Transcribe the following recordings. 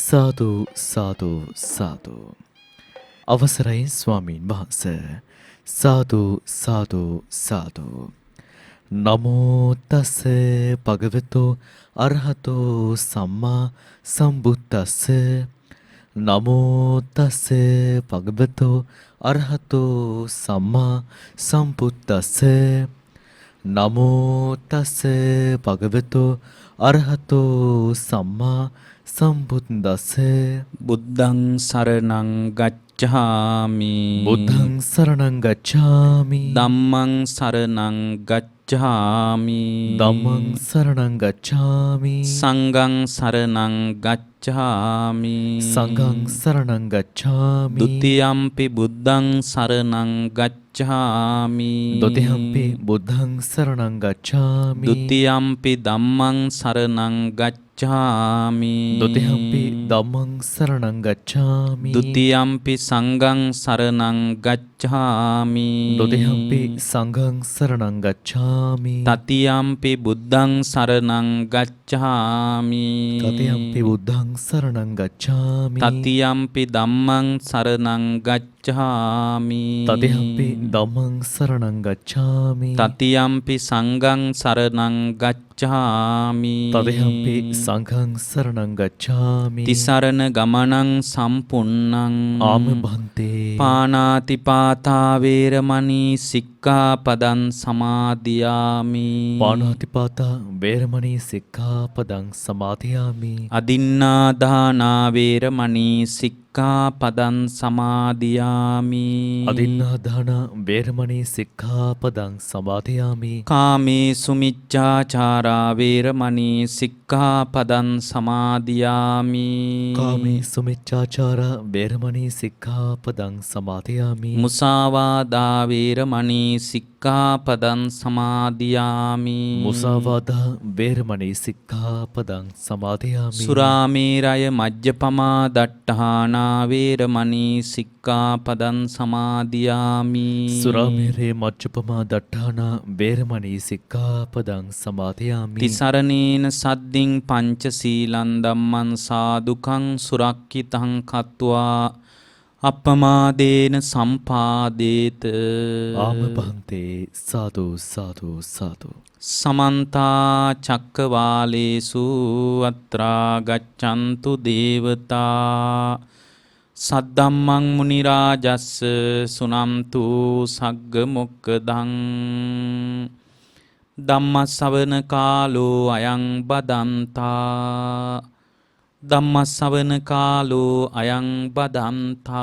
සාදු සාදු සාදු. අවසරයි ස්වාමීන් වහන්ස. සාදු සාදු සාදු. නමෝ තස් භගවතු අරහතෝ සම්මා සම්බුද්දස්ස. නමෝ තස් භගවතු අරහතෝ සම්මා සම්බුද්දස්ස. නමෝ තස් භගවතු අරහතෝ සම්මා සම්බුද්දස්ස. බුද්ධං සරණං ගච්ඡාමි. බුද්ධං සරණං ගච්ඡාමි. ධම්මං සරණං ගච්ඡාමි. ධම්මං සරණං ගච්ඡාමි. සංඝං සරණං ගච්ඡාමි. සංඝං සරණං ගච්ඡාමි. ဒ ුතියම්පි බුද්ධං සරණං ගච්ඡාමි. ဒ ුතියම්පි බුද්ධං සරණං ගච්ඡාමි. ဒ ුතියම්පි ධම්මං සරණං ගච්ඡාමි. ဒ ුතියම්පි ධම්මං සරණං ගච්ඡාමි. ဒ ුතියම්පි සංඝං සරණං ගච්ඡාමි. ဒ ුතියම්පි සංඝං සරණං ගච්ඡාමි. තතියම්පි බුද්ධං සරණං ගච්ඡාමි. තතියම්පි බුද්ධං සරණං ගච්ඡාමි. තතියම්පි ධම්මං සරණං ගච්ඡාමි. තතියම්පි ධම්මං සරණං ගච්ඡාමි. තතියම්පි සංඝං සරණං ගච්ඡාමි. තතියම්පි සංඝං සරණං ගච්ඡාමි. තිසරණ ගමනං සම්පුන්නං ආමභන්තේ. පාණාතිපාතා වේරමණී සික්ඛාපදං සමාදියාමි. පාණාතිපාතා වේරමණී සික්ඛාපදං සමාදියාමි. අදින්නාදානා වේරමණී සික්ඛාපදං සමාදියාමි. අදින්නාදාන වේරමණී සික්ඛාපදං සමාදියාමි. කාමේසු මිච්ඡාචාරා වේරමණී සික්ඛාපදං සමාදියාමි. කාමේසු මිච්ඡාචාර වේරමණී සික්ඛාපදං සමාදියාමි. මුසාවාදා වේරමණී සික්ඛාපදං සමාදියාමි. මුසාවාදා වේරමණී සික්ඛාපදං සමාදියාමි. සුරාමේරය මජ්ජපමා දට්ඨානා වේරමණී සික්ඛාපදං සමාදියාමි. සුරාමේරේ මජ්ජපමා දට්ඨානා වේරමණී සික්ඛාපදං සමාදියාමි. තිසරණේන සද්දින් පංචශීලං ධම්මං සාදුකං සුරක්ඛිතං කତ୍වා අප්පමාදේන සම්පාදේත. ආමභන්තේ. සාදු සාදු සාදු. සමන්තා චක්කවාලේසු අත්‍රා ගච්ඡන්තු දේවතා සද්දම්මං මුනි රාජස්ස සුනන්තු සග්ග මොක්ඛදං. ධම්මස්සවන කාලෝ අයං බදන්තා. ධම්මස්සවන කාලෝ අයං බදන්තා.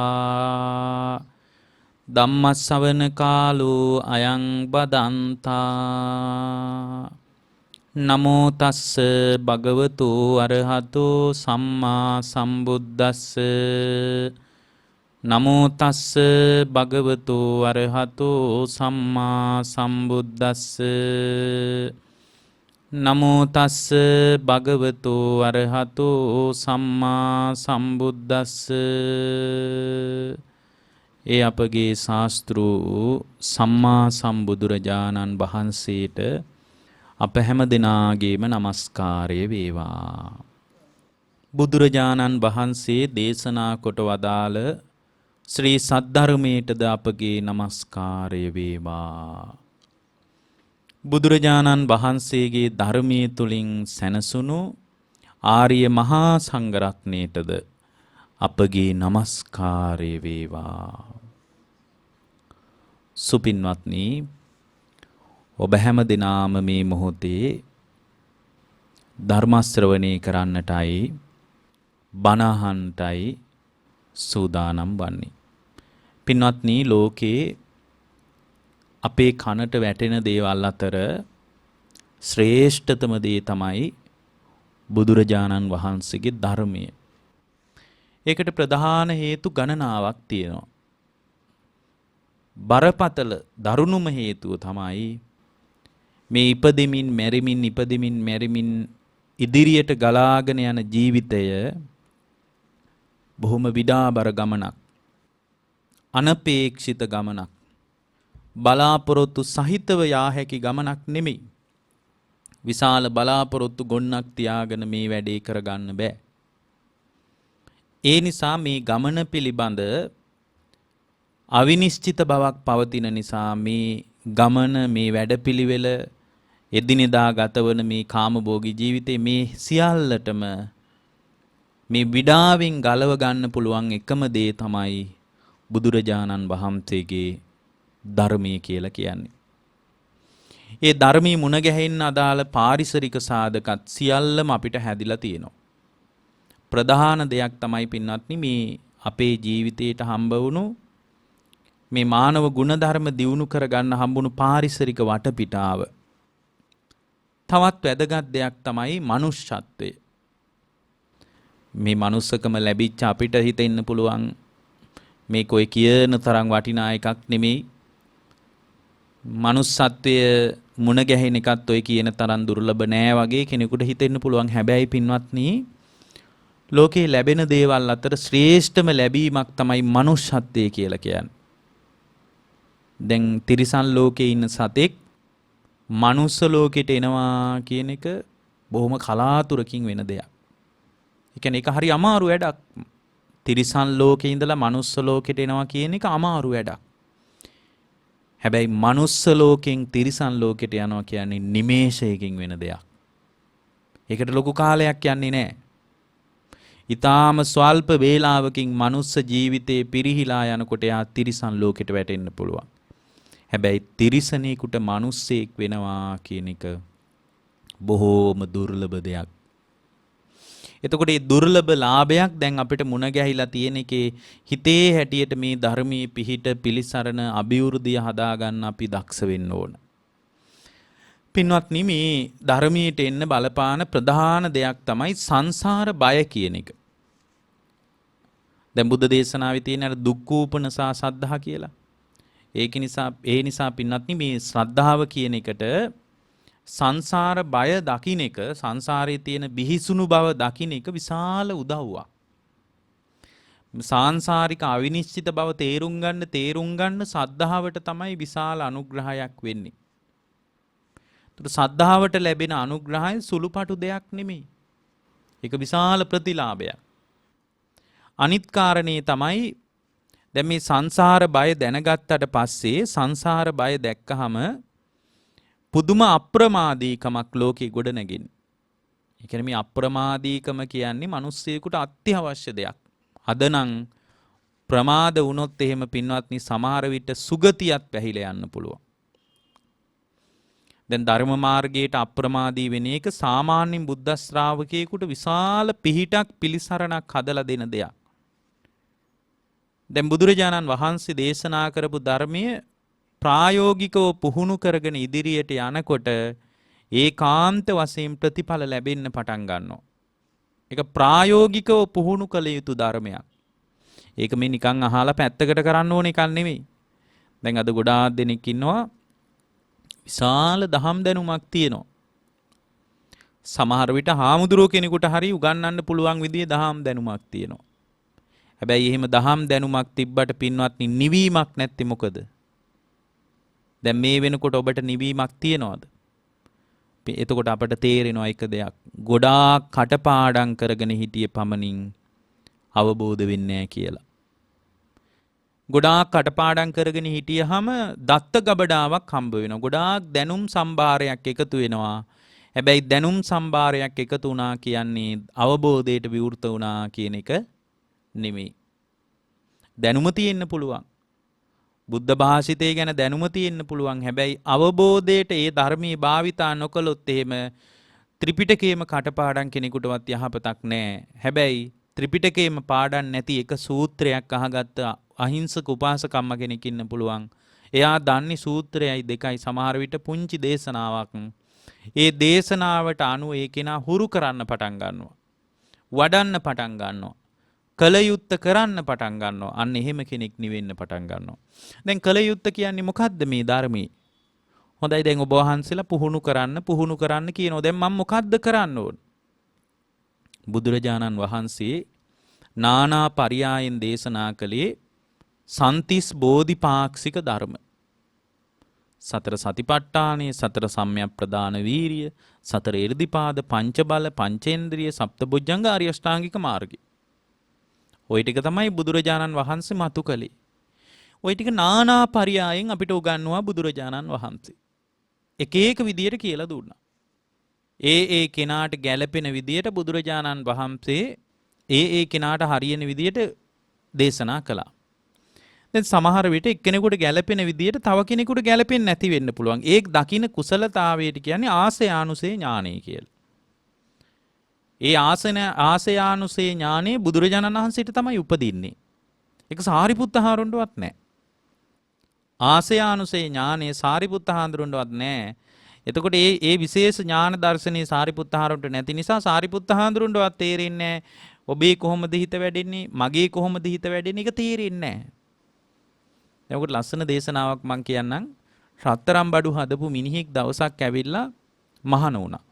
ධම්මස්සවන කාලෝ අයං බදන්තා. නමෝ තස්ස භගවතු අරහතෝ සම්මා සම්බුද්දස්ස. නමෝ තස්ස භගවතු අරහතෝ සම්මා සම්බුද්දස්ස. නමෝ තස්ස භගවතු අරහතෝ සම්මා සම්බුද්දස්ස. ඒ අපගේ ශාස්ත්‍රූ සම්මා සම්බුදුරජාණන් වහන්සේට අප හැම දෙනාගේම නමස්කාරය වේවා. බුදුරජාණන් වහන්සේ දේශනා කොට වදාළ ශ්‍රී සද්ධර්මයටද අපගේ නමස්කාරය වේවා. බුදුරජාණන් වහන්සේගේ ධර්මයේ තුලින් සැනසුණු ආර්ය මහා සංඝරත්නයටද අපගේ නමස්කාරය වේවා. සුපින්වත්නි, ඔබ හැම දිනාම මේ මොහොතේ ධර්ම ශ්‍රවණය කරන්නටයි බණ අහන්නටයි සූදානම් වන්නේ. පින්වත්නි, ලෝකේ අපේ කනට වැටෙන දේවල් අතර ශ්‍රේෂ්ඨතම දේ තමයි බුදුරජාණන් වහන්සේගේ ධර්මය. ඒකට ප්‍රධාන හේතු ගණනාවක් තියෙනවා. බරපතල දරුණුම හේතුව තමයි මේ ඉපදෙමින් මැරිමින් ඉදිරියට ගලාගෙන යන ජීවිතය බොහොම විඩාබර ගමනක්, අනපේක්ෂිත ගමනක්, බලාපොරොත්තු සහිතව යා හැකි ගමනක් නෙමෙයි. විශාල බලාපොරොත්තු ගොන්නක් තියාගෙන මේ වැඩේ කරගන්න බෑ. ඒ නිසා මේ ගමන පිළිබඳ අවිනිශ්චිත බවක් පවතින නිසා මේ ගමන මේ වැඩපිළිවෙල එදිනෙදා ගතවන මේ කාමභෝගී ජීවිතේ මේ සියල්ලටම මේ විඩාවෙන් ගලව ගන්න පුළුවන් එකම දේ තමයි බුදුරජාණන් වහන්සේගේ ධර්මය කියලා කියන්නේ. ඒ ධර්මයේ මුණ ගැහෙන්න අදාළ පාරිසරික සාධකත් සියල්ලම අපිට හැදිලා තියෙනවා. ප්‍රධාන දෙයක් තමයි පින්වත්නි මේ අපේ ජීවිතයට හම්බ වුණු මේ මානව ගුණධර්ම දියුණු කරගන්න හම්බුණු පාරිසරික වටපිටාව. තවත් වැදගත් දෙයක් තමයි මනුෂ්‍යත්වය. මේ මනුස්සකම ලැබිච්ච අපිට හිතෙන්න පුළුවන් මේක ඔය කියන තරම් වටිනා එකක් නෙමෙයි. මනුස්සත්වය මුණ ගැහෙන එකත් ඔය කියන තරම් දුර්ලභ නෑ වගේ කෙනෙකුට හිතෙන්න පුළුවන්. හැබැයි පින්වත්නි ලෝකේ ලැබෙන දේවල් අතර ශ්‍රේෂ්ඨම ලැබීමක් තමයි මනුෂ්‍යත්වය කියලා කියන්නේ. දැන් තිරිසන් ලෝකේ ඉන්න සතෙක් මනුස්ස ලෝකෙට එනවා කියන එක බොහොම කලාතුරකින් වෙන දෙයක්. ඒ කියන්නේ ඒක හරි අමාරු වැඩක්. තිරිසන් ලෝකේ ඉඳලා මනුස්ස ලෝකෙට එනවා කියන එක අමාරු වැඩක්. හැබැයි මනුස්ස ලෝකෙන් තිරිසන් ලෝකෙට යනවා කියන්නේ නිමේෂයකින් වෙන දෙයක්. ඒකට ලොකු කාලයක් යන්නේ නැහැ. ඊටාම ස්වල්ප වේලාවකින් මනුස්ස ජීවිතේ පිරිහිලා යනකොට යා තිරිසන් ලෝකෙට වැටෙන්න පුළුවන්. හැබැයි තිරිසනෙකුට මිනිස්සෙක් වෙනවා කියන එක බොහෝම දුර්ලභ දෙයක්. එතකොට මේ දුර්ලභ ලාභයක් දැන් අපිට මුණ ගැහිලා තියෙන එකේ හිතේ හැටියට මේ ධර්මයේ පිහිට පිලිසරණ අභිවෘද්ධිය හදාගන්න අපි දක්ෂ වෙන්න ඕන. පින්වත්නි මේ ධර්මයට එන්න බලපාන ප්‍රධාන දෙයක් තමයි සංසාර බය කියන එක. දැන් බුද්ධ දේශනාවේ තියෙන අර දුක්ඛූපන සහ සද්ධා කියලා. ඒ නිසා පින්වත්නි මේ ශ්‍රද්ධාව කියන එකට සංසාර බය දකින්න එක, සංසාරයේ තියෙන බිහිසුණු බව දකින්න එක විශාල උදව්වක්. සාංශාරික අවිනිශ්චිත බව තේරුම් ගන්න සද්ධාවට තමයි විශාල අනුග්‍රහයක් වෙන්නේ. ඒතර සද්ධාවට ලැබෙන අනුග්‍රහය සුළුපටු දෙයක් නෙමෙයි. ඒක විශාල ප්‍රතිලාභයක්. අනිත් කාරණේ තමයි දැන් මේ සංසාර බය දැනගත්තට පස්සේ සංසාර බය දැක්කහම පුදුම අප්‍රමාදීකමක් ලෝකේ ගොඩ නැගින්නේ. ඒ කියන්නේ මේ අප්‍රමාදීකම කියන්නේ මිනිස්සෙකුට අත්‍යවශ්‍ය දෙයක්. අද නම් ප්‍රමාද වුණොත් එහෙම පින්වත්නි සමහර විට සුගතියක් පැහිලා යන්න පුළුවන්. දැන් ධර්ම මාර්ගයට අප්‍රමාදී වෙන එක සාමාන්‍ය බුද්ධ ශ්‍රාවකයෙකුට විශාල පිහිටක් පිලිසරණක් හදලා දෙන දෙයක්. දැන් බුදුරජාණන් වහන්සේ දේශනා කරපු ධර්මයේ ප්‍රායෝගිකව පුහුණු කරගෙන ඉදිරියට යනකොට ඒකාන්ත වශයෙන් ප්‍රතිඵල ලැබෙන්න පටන් ගන්නවා. ඒක ප්‍රායෝගිකව පුහුණු කළ යුතු ධර්මයක්. ඒක මේ නිකන් අහලා පැත්තකට කරන්න ඕන එකක් නෙමෙයි. දැන් අද ගොඩාක් දෙනෙක් ඉන්නවා විශාල දහම් දැනුමක් තියෙනවා. සමහර විට හාමුදුරුවෝ කෙනෙකුට හරි උගන්වන්න පුළුවන් විදිහේ දහම් දැනුමක් තියෙනවා. හැබැයි එහෙම දහම් දැනුමක් තිබ්බට පින්වත්නි නිවීමක් නැත්තේ මොකද? දැන් මේ වෙනකොට ඔබට නිවීමක් තියනවද? එතකොට අපට තේරෙනවා එක දෙයක්. ගොඩාක් කටපාඩම් කරගෙන හිටියේ පමණින් අවබෝධ වෙන්නේ නැහැ කියලා. ගොඩාක් කටපාඩම් කරගෙන හිටියහම දත්ත ගබඩාවක් හම්බ වෙනවා. ගොඩාක් දැනුම් සම්භාරයක් එකතු වෙනවා. හැබැයි දැනුම් සම්භාරයක් එකතු වුණා කියන්නේ අවබෝධයට විවෘත වුණා කියන එක නෙමෙයි. දැනුම තියෙන්න පුළුවන්. බුද්ධ භාෂිතය ගැන දැනුම තියෙන්න පුළුවන්. හැබැයි අවබෝධයට ඒ ධර්මයේ භාවිතා නොකළොත් එහෙම ත්‍රිපිටකයේම කටපාඩම් කෙනෙකුටවත් යහපතක් නැහැ. හැබැයි ත්‍රිපිටකයේම පාඩම් නැති එක සූත්‍රයක් අහගත්ත අහිංසක උපාසකම්ම කෙනෙක් ඉන්න පුළුවන්. එයා දන්නේ සූත්‍රයයි දෙකයි සමහර විට පුංචි දේශනාවක්. ඒ දේශනාවට අනුව ඒ කෙනා හුරු කරන්න පටන් ගන්නවා. වඩන්න පටන් ගන්නවා. කල යුත්ත කරන්න පටන් ගන්නවා. අන්න එහෙම කෙනෙක් නිවෙන්න පටන් ගන්නවා. දැන් කල යුත්ත කියන්නේ මොකද්ද මේ ධර්මයේ? හොඳයි දැන් ඔබ වහන්සේලා පුහුණු කරන්න කියනවා. දැන් මම මොකද්ද කරන්න ඕන? බුදුරජාණන් වහන්සේ නානා පරියායෙන් දේශනා කළේ සන්තිස් බෝධිපාක්ෂික ධර්ම. සතර සතිපට්ඨානය, සතර සම්‍යක් ප්‍රදාන වීරිය, සතර ඉර්ධිපාද, පංච බල, පංචේන්ද්‍රිය, සප්තබොජ්ජංග ආර්ය අෂ්ටාංගික මාර්ගය. ওই ටික තමයි බුදුරජාණන් වහන්සේ මතු කළේ. ওই ටික নানা පරයයන් අපිට උගන්වුවා බුදුරජාණන් වහන්සේ. එක එක විදියට කියලා දුන්නා. ඒ කෙනාට ගැළපෙන විදියට බුදුරජාණන් වහන්සේ ඒ කෙනාට හරියන විදියට දේශනා කළා. දැන් සමහර විට එක්කෙනෙකුට ගැළපෙන විදියට තව කෙනෙකුට ගැළපෙන්නේ නැති වෙන්න පුළුවන්. ඒක දකින්න කුසලතාවයට කියන්නේ ආසයානුසේ ඥානය කියලා. ඒ ආසයානුසේ ඥානෙ බුදුරජාණන් වහන්සේට තමයි උපදින්නේ. ඒක සාරිපුත්ත හාමුදුරුවන්ටවත් නැහැ. ආසයානුසේ ඥානෙ සාරිපුත්ත හාමුදුරුවන්ටවත් නැහැ. එතකොට ඒ විශේෂ ඥාන දර්ශනීය සාරිපුත්ත හාමුදුරුවන්ට නැති නිසා සාරිපුත්ත හාමුදුරුවන්ටවත් තේරෙන්නේ නැහැ. ඔබේ කොහොමද හිත වැඩෙන්නේ? මගේ කොහොමද හිත වැඩෙන්නේ? ඒක තේරෙන්නේ නැහැ. දැන් ඔකට ලස්සන දේශනාවක් මම කියන්නම්. රත්තරන් බඩු හදපු මිනිහෙක් දවසක් ඇවිල්ලා මහාන වුණා.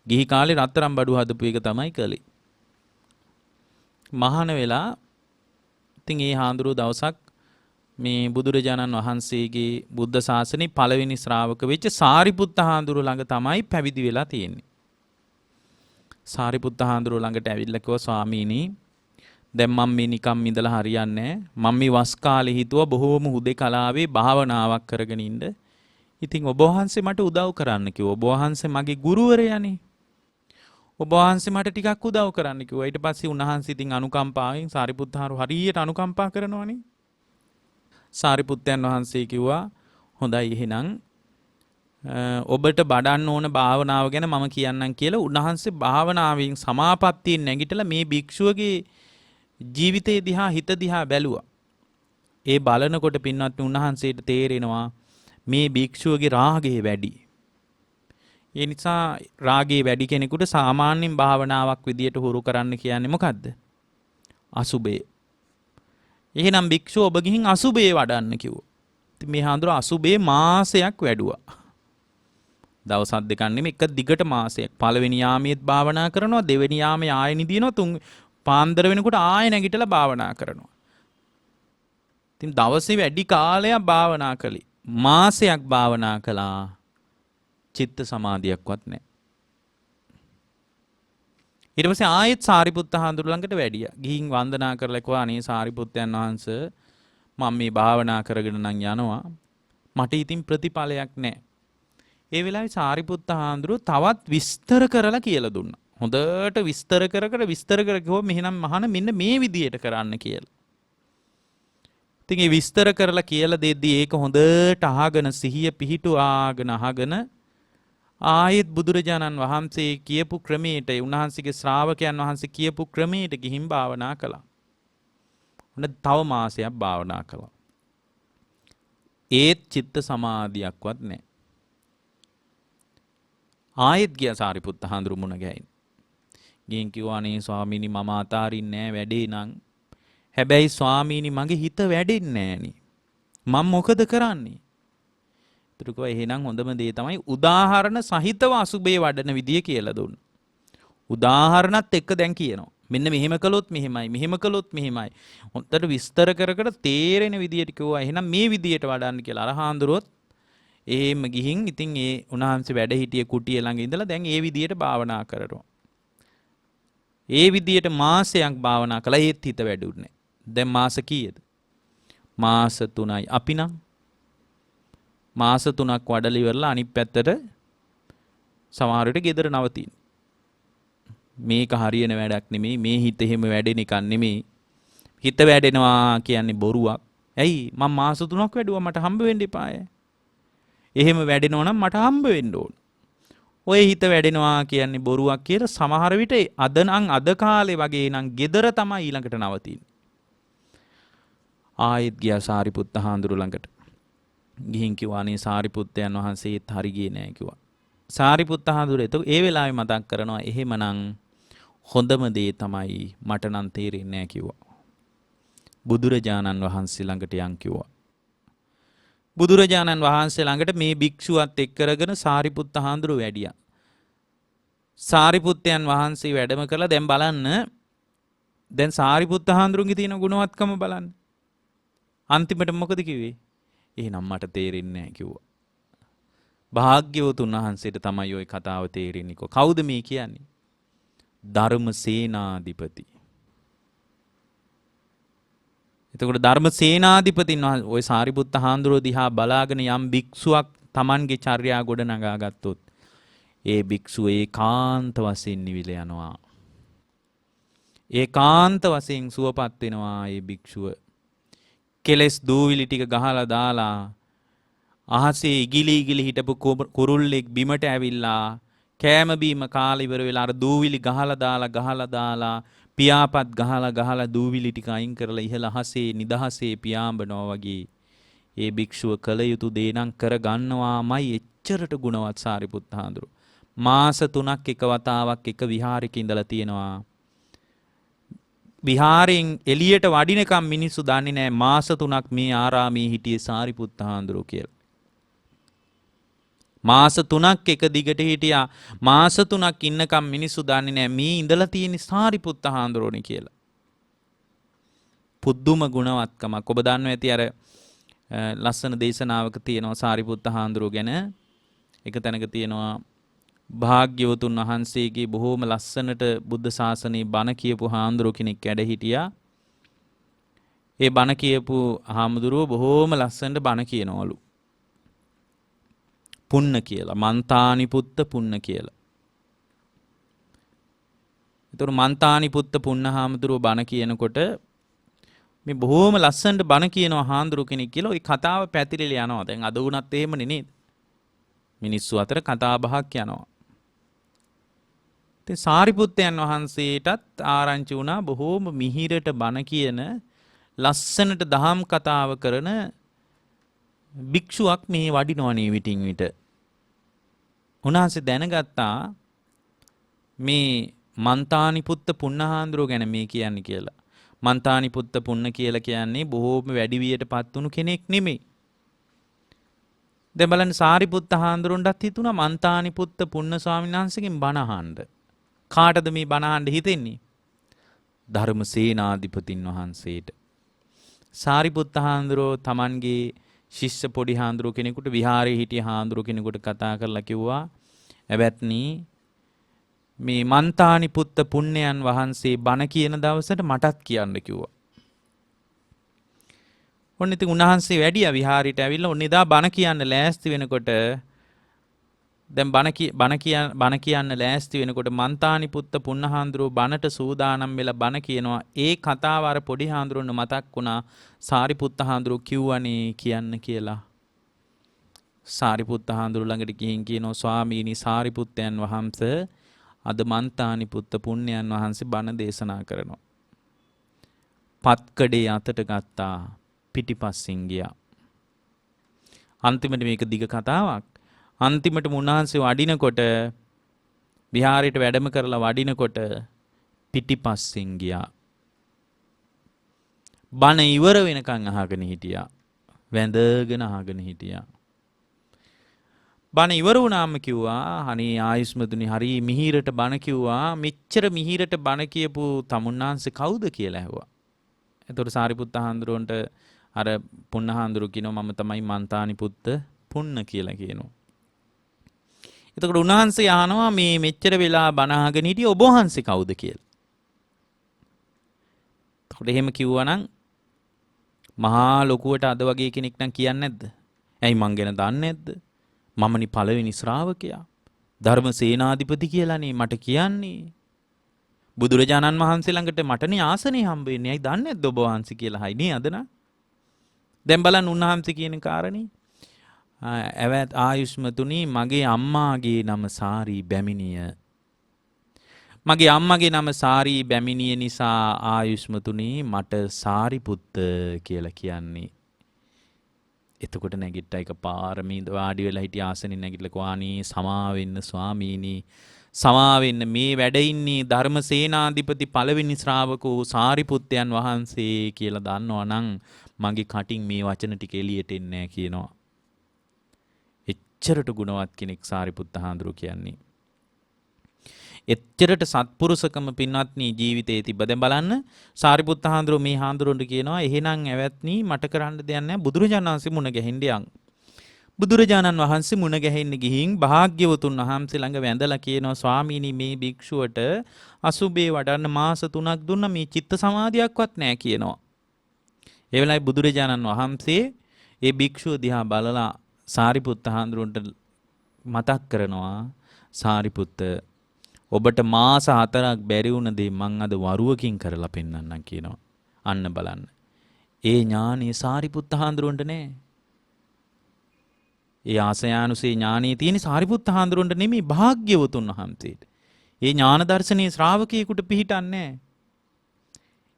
ගිහි කාලේ රත්තරන් බඩු හදපු එක තමයි කළේ. මහාන වෙලා ඉතින් ඒ හාමුදුරුවෝ දවසක් මේ බුදුරජාණන් වහන්සේගේ බුද්ධ ශාසනයේ පළවෙනි ශ්‍රාවක වෙච්ච සාරිපුත්ත හාමුදුරුවෝ ළඟ තමයි පැවිදි වෙලා තියෙන්නේ. සාරිපුත්ත හාමුදුරුවෝ ළඟට ඇවිල්ලා කිව්වා ස්වාමීනි දැන් මම මේ නිකම් ඉඳලා හරියන්නේ නැහැ. මම මේ වස් කාලේ හිතුවා බොහෝම හුදේකලාවේ භාවනාවක් කරගෙන ඉන්න. ඉතින් ඔබ වහන්සේ මට උදව් කරන්න කිව්වා. ඔබ වහන්සේ මගේ ගුරුවරයානේ. ඔබ වහන්සේ මට ටිකක් උදව් කරන්න කිව්වා. ඊට පස්සේ උන්වහන්සේ ඉතින් අනුකම්පාවෙන් සාරිපුත්ත හාමුදුරුවෝ හරියට අනුකම්පා කරනවනේ. සාරිපුත්තයන් වහන්සේ කිව්වා හොඳයි එහෙනම් ඔබට බඩන්න ඕන භාවනාව ගැන මම කියන්නම් කියලා උන්වහන්සේ භාවනාවෙන් සමාපත්තියෙන් නැගිටලා මේ භික්ෂුවගේ ජීවිතේ දිහා හිත දිහා බැලුවා. ඒ බලනකොට පින්වත් උන්වහන්සේට තේරෙනවා මේ භික්ෂුවගේ රාගය වැඩි. ඒ නිසා රාගය වැඩි කෙනෙකුට සාමාන්‍යයෙන් භාවනාවක් විදියට හුරු කරන්න කියන්නේ මොකද්ද? අසුබේ. එහෙනම් භික්ෂුව ඔබ ගිහින් අසුබේ වඩන්න කිව්වා. ඉතින් මේ හාමුදුරුවෝ අසුබේ මාසයක් වැඩුවා. දවස් දෙකක් නෙමෙයි එක දිගට මාසයක්. පළවෙනි යාමයේත් භාවනා කරනවා, දෙවෙනි යාමයේ ආයෙ නිදිනවා, තුන් පාන්දර වෙනකොට ආයෙ නැගිටලා භාවනා කරනවා. ඉතින් දවසේ වැඩි කාලයක් භාවනා කළේ. මාසයක් භාවනා කළා. චිත්ත සමාධියක්වත් නැහැ. ඊට පස්සේ ආයෙත් සාරිපුත්ත හාමුදුරුවෝ ළඟට වැඩියා. ගිහින් වන්දනා කරලා කිව්වා අනේ සාරිපුත්තයන් වහන්සේ මම මේ භාවනා කරගෙන නම් යනවා. මට ඉතින් ප්‍රතිඵලයක් නැහැ. ඒ වෙලාවේ සාරිපුත්ත හාමුදුරුවෝ තවත් විස්තර කරලා කියලා දුන්නා. හොඳට විස්තර කර කිව්වා මෙහෙනම් මහාන මෙන්න මේ විදියට කරන්න කියලා. ඉතින් ඒ විස්තර කරලා කියලා දෙද්දි ඒක හොඳට අහගෙන සිහිය පිහිටුවාගෙන අහගෙන ආයෙත් බුදුරජාණන් වහන්සේ කියපු ක්‍රමයට උන්වහන්සේගේ ශ්‍රාවකයන් වහන්සේ කියපු ක්‍රමයට ගිහින් භාවනා කළා. උන්න තව මාසයක් භාවනා කළා. ඒත් චිත්ත සමාධියක්වත් නැහැ. ආයෙත් ගියා සාරිපුත්ත හාමුදුරුවෝ මුණ ගැහින්. ගිහින් කිව්වා අනේ ස්වාමීනි මම අතාරින්නේ නැහැ වැඩේ නම්. හැබැයි ස්වාමීනි මගේ හිත වැඩෙන්නේ නැහනේ. මම මොකද කරන්නේ? ඒතරකෝ එහෙනම් හොඳම දේ තමයි උදාහරණ සහිතව අසුබේ වඩන විදිය කියලා දුන්නා. උදාහරණත් එක්ක දැන් කියනවා. මෙන්න මෙහෙම කළොත් මෙහෙමයි, මෙහෙම කළොත් මෙහෙමයි. හොන්දට විස්තර කර තේරෙන විදියට කිව්වා. එහෙනම් මේ විදියට වඩන්න කියලා. අර හාමුදුරුවොත් එහෙම ගිහින් ඉතින් ඒ උන්වහන්සේ වැඩ හිටිය කුටිය ළඟ ඉඳලා දැන් ඒ විදියට භාවනා කරනවා. ඒ විදියට මාසයක් භාවනා කළා ඒත් හිත වැඩුන්නේ. දැන් මාස කීයද? මාස 3යි. අපි නම් මාස 3ක් වඩලා ඉවරලා අනිත් පැත්තට සමහර විට ගෙදර නවතින. මේක හරියන වැඩක් නෙමෙයි. මේ හිත එහෙම වැඩෙන එකක් නෙමෙයි. හිත වැඩෙනවා කියන්නේ බොරුවක්. ඇයි? මම මාස 3ක් වැඩුවා මට හම්බ වෙන්න එපාය. එහෙම වැඩෙනවා නම් මට හම්බ වෙන්න ඕන. ඔය හිත වැඩෙනවා කියන්නේ බොරුවක් කියලා සමහර විට අද කාලේ වගේ නම් ගෙදර තමයි ඊළඟට නවතින්නේ. ආයෙත් ගියා සාරිපුත්ත හාමුදුරුවෝ ළඟට. ගිහින් කිව්වා අනේ සාරිපුත්තයන් වහන්සේත් හරි ගියේ නෑ කිව්වා. සාරිපුත්ත හාමුදුරුවෝ ඒ වෙලාවේ මතක් කරනවා එහෙමනම් හොඳම දේ තමයි මට නම් තේරෙන්නේ නෑ කිව්වා. බුදුරජාණන් වහන්සේ ළඟට යන් කිව්වා. බුදුරජාණන් වහන්සේ ළඟට මේ භික්ෂුවත් එක්ක කරගෙන සාරිපුත්ත හාමුදුරුවෝ වැඩියා. සාරිපුත්තයන් වහන්සේ වැඩම කළා දැන් බලන්න. දැන් සාරිපුත්ත හාමුදුරුවන්ගේ තියෙන ගුණවත්කම බලන්න. අන්තිමට මොකද කිව්වේ? එහෙනම් මට තේරෙන්නේ නැහැ කිව්වා. භාග්‍යවතුන් වහන්සේට තමයි ওই කතාව තේරෙන්නේ. කවුද මේ කියන්නේ? ධර්මසේනාධිපති. එතකොට ධර්ම සේනාධිපතින් ඔය සාරිපුත්ත හාමුදුරුවෝ දිහා බලාගෙන යම් භික්ෂුවක් Tamanගේ චර්යා ගොඩ නගා ගත්තොත් ඒ භික්ෂුව ඒකාන්ත වශයෙන් නිවිල යනවා. ඒකාන්ත වශයෙන් සුවපත් වෙනවා ඒ භික්ෂුව. කෙලස් දූවිලි ටික ගහලා දාලා අහසේ ඉගිලි හිටපු කුරුල්ලෙක් බිමට ඇවිල්ලා කෑම බීම කාලා ඉවර වෙලා අර දූවිලි ගහලා දාලා පියාපත් ගහලා දූවිලි ටික අයින් කරලා ඉහළ අහසේ නිදහසේ පියාඹනවා වගේ ඒ භික්ෂුව කළ යුතු දේ නම් කර ගන්නවාමයි. එච්චරට ගුණවත් සාරිපුත්ත හාමුදුරුවෝ. මාස 3ක් එක වතාවක් එක විහාරයක ඉඳලා තියෙනවා. විහාරයෙන් එළියට වඩිනකම් මිනිස්සු දන්නේ නැහැ මාස 3ක් මේ ආරාමයේ හිටියේ සාරිපුත්ත හාමුදුරුවෝ කියලා. මාස 3ක් එක දිගට හිටියා. මාස 3ක් ඉන්නකම් මිනිස්සු දන්නේ නැහැ මේ ඉඳලා තියෙන සාරිපුත්ත හාමුදුරුවෝනේ කියලා. පුදුම ගුණවත්කමක්. ඔබ දන්නවා ඇති අර ලස්සන දේශනාවක තියෙනවා සාරිපුත්ත හාමුදුරුවෝ ගැන. එක තැනක තියෙනවා භාග්‍යවතුන් වහන්සේගේ බොහෝම ලස්සනට බුද්ධ ශාසනයේ බණ කියපු හාමුදුරුවෝ කෙනෙක් වැඩ හිටියා. ඒ බණ කියපු හාමුදුරුවෝ බොහෝම ලස්සනට බණ කියනවලු. පුන්න කියලා. මන්තානිපුත්ත පුන්න කියලා. ඒතර මන්තානිපුත්ත පුන්න හාමුදුරුවෝ බණ කියනකොට මේ බොහෝම ලස්සනට බණ කියනවා හාමුදුරුවෝ කෙනෙක් කියලා. ওই කතාව පැතිරිලා යනවා. දැන් අද වුණත් එහෙමනේ නේද? මිනිස්සු අතර කතා බහක් යනවා. ඉතින් සාරිපුත්තයන් වහන්සේටත් ආරංචි වුණා බොහෝම මිහිරට බණ කියන ලස්සනට දහම් කතාව කරන භික්ෂුවක් මේ වඩිනවනේ විටින් විට. උන්වහන්සේ දැනගත්තා මේ මන්තානිපුත්ත පුන්නහාඳුරෝ ගැන මේ කියන්නේ කියලා. මන්තානිපුත්ත පුන්න කියලා කියන්නේ බොහෝම වැඩි වියටපත් වුණු කෙනෙක් නෙමෙයි. දැන් බලන්න සාරිපුත්ත හාමුදුරන්ටත් හිතුණා මන්තානිපුත්ත පුන්න ස්වාමීන් වහන්සේගෙන් බණ අහන්න. කාටද මේ බණ අහන්න හිතෙන්නේ? ධර්ම සේනාධිපතින් වහන්සේට. සාරිපුත්ත හාමුදුරෝ Tamanගේ ශිෂ්‍ය පොඩි හාමුදුරුව කෙනෙකුට විහාරයේ හිටිය හාමුදුරුව කෙනෙකුට කතා කරලා කිව්වා "ඇවැත්නි මේ මන්තානිපුත්ත පුන්නයන් වහන්සේ බණ කියන දවසට මටත් කියන්න" කිව්වා. ඔන්න ඉතින් උන්වහන්සේ වැඩියා විහාරයට ඇවිල්ලා ඔන්න එදා බණ කියන්න ලෑස්ති වෙනකොට දැන් බණ කියන්න ලෑස්ති වෙනකොට මන්තානිපුත්ත පුන්නහාඳුරෝ බණට සූදානම් වෙලා බණ කියනවා. ඒ කතාව අර පොඩි හාඳුරන්න මතක් වුණා. සාරිපුත්ත හාඳුරෝ කිව්වනේ කියන්න කියලා. සාරිපුත්ත හාඳුරු ළඟට ගිහින් කියනවා "ස්වාමීනි සාරිපුත්තයන් වහන්සේ අද මන්තානිපුත්ත පුන්නයන් වහන්සේ බණ දේශනා කරනවා." පත්කඩේ අතට ගත්තා. පිටිපස්සෙන් ගියා. අන්තිමට මේක දිග කතාවක්. අන්තිමට උන්වහන්සේ වඩිනකොට විහාරයට වැඩම කරලා වඩිනකොට පිටිපස්සෙන් ගියා. බණ ඉවර වෙනකන් අහගෙන හිටියා. වැඳගෙන අහගෙන හිටියා. බණ ඉවර වුණාම කිව්වා "අනේ ආයුෂ්මතුනි හරි මිහිරට බණ කිව්වා. මෙච්චර මිහිරට බණ කියපු තමුන්නාන්සේ කවුද කියලා ඇහුවා." එතකොට සාරිපුත්ත හාමුදුරුවන්ට අර පුන්න හාමුදුරුවෝ කියනවා "මම තමයි මන්තානිපුත්ත පුන්න" කියලා කියනවා. එතකොට උන්වහන්සේ අහනවා "මේ මෙච්චර වෙලා බණ අහගෙන හිටියේ ඔබ වහන්සේ කවුද කියලා?" එතකොට එහෙම කිව්වනම් මහා ලොකුවට අද වගේ කෙනෙක් නම් කියන්නේ නැද්ද? ඇයි මං ගැන දන්නේ නැද්ද? මමනි පළවෙනි ශ්‍රාවකයා. ධර්ම සේනාධිපති කියලානේ මට කියන්නේ. බුදුරජාණන් වහන්සේ ළඟට මටනේ ආසනේ හම්බ වෙන්නේ. ඇයි දන්නේ නැද්ද ඔබ වහන්සේ කියලා හයි නේ අද නම්. දැන් බලන්න උන්වහන්සේ කියන කාරණේ. "ඇවැත් ආයුෂ්මතුනි මගේ අම්මාගේ නම සාරී බැමිණිය. මගේ අම්මගේ නම සාරී බැමිණිය නිසා ආයුෂ්මතුනි මට සාරිපුත්ත කියලා කියන්නේ." එතකොට නැගිට්ටා එක පාරමී වාඩි වෙලා හිටිය ආසනෙ නැගිටලා "කොහානී සමාවෙන්න ස්වාමීනි සමාවෙන්න මේ වැඩ ඉන්නේ ධර්ම සේනාධිපති පළවෙනි ශ්‍රාවකෝ සාරිපුත්තයන් වහන්සේ කියලා දන්නවා නම් මගේ කටින් මේ වචන ටික එළියට එන්නේ නැහැ" කියනවා. එච්චරට ගුණවත් කෙනෙක් සාරිපුත්ත හාමුදුරුවෝ කියන්නේ. එච්චරට සත්පුරුෂකම පින්වත්නි ජීවිතයේ තිබ්බ. දැන් බලන්න සාරිපුත්ත හාමුදුරුවෝ මේ හාමුදුරුවන්ට කියනවා "එහෙනම් ඇවැත්නි මට කරන්න දෙයක් නැහැ. බුදුරජාණන් වහන්සේ මුණ ගැහෙන්න යන්." බුදුරජාණන් වහන්සේ මුණ ගැහෙන්න ගිහින් භාග්‍යවතුන් වහන්සේ ළඟ වැඳලා කියනවා "ස්වාමීනි මේ භික්ෂුවට අසුබේ වඩන්න මාස 3ක් දුන්නා මේ චිත්ත සමාධියක්වත් නැහැ" කියනවා. ඒ වෙලාවේ බුදුරජාණන් වහන්සේ ඒ භික්ෂුව දිහා බලලා සාරිපුත්ත හාමුදුරුවන්ට මතක් කරනවා, සාරිපුත්ත ඔබට මාස 4ක් බැරි වුණ දේ මං අද වරුවකින් කරලා පෙන්නන්නම් කියනවා. අන්න බලන්න. ඒ ඥානෙ සාරිපුත්ත හාමුදුරුවන්ට නෑ. ඒ ආසයානුසේ ඥානෙ තියෙන සාරිපුත්ත හාමුදුරුවන්ට නෙමෙයි භාග්‍යවතුන් වහන්සේට. ඒ ඥාන දර්ශනයේ ශ්‍රාවකයෙකුට පිහිටන්නේ.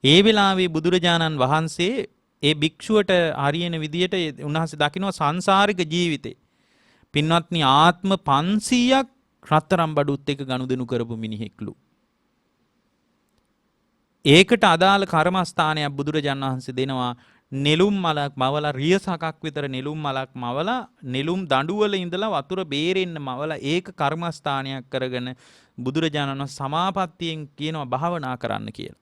ඒ වෙලාවේ බුදුරජාණන් වහන්සේ ඒ භික්ෂුවට හරියන විදියට උන්වහන්සේ දකිනවා සංසාරික ජීවිතේ. පින්වත්නි ආත්ම 500ක් රත්තරන් බඩුත් එක ගනුදෙනු කරපු මිනිහෙක්ලු. ඒකට අදාළ කර්මස්ථානයක් බුදුරජාණන් වහන්සේ දෙනවා. නෙළුම් මලක් මවලා රියසකක් විතර නෙළුම් මලක් මවලා නෙළුම් දඬුවල ඉඳලා වතුර බේරෙන්න මවලා ඒක කර්මස්ථානයක් කරගෙන බුදුරජාණන් වහන්සේ සමාපත්තියෙන් කියනවා භාවනා කරන්න කියලා.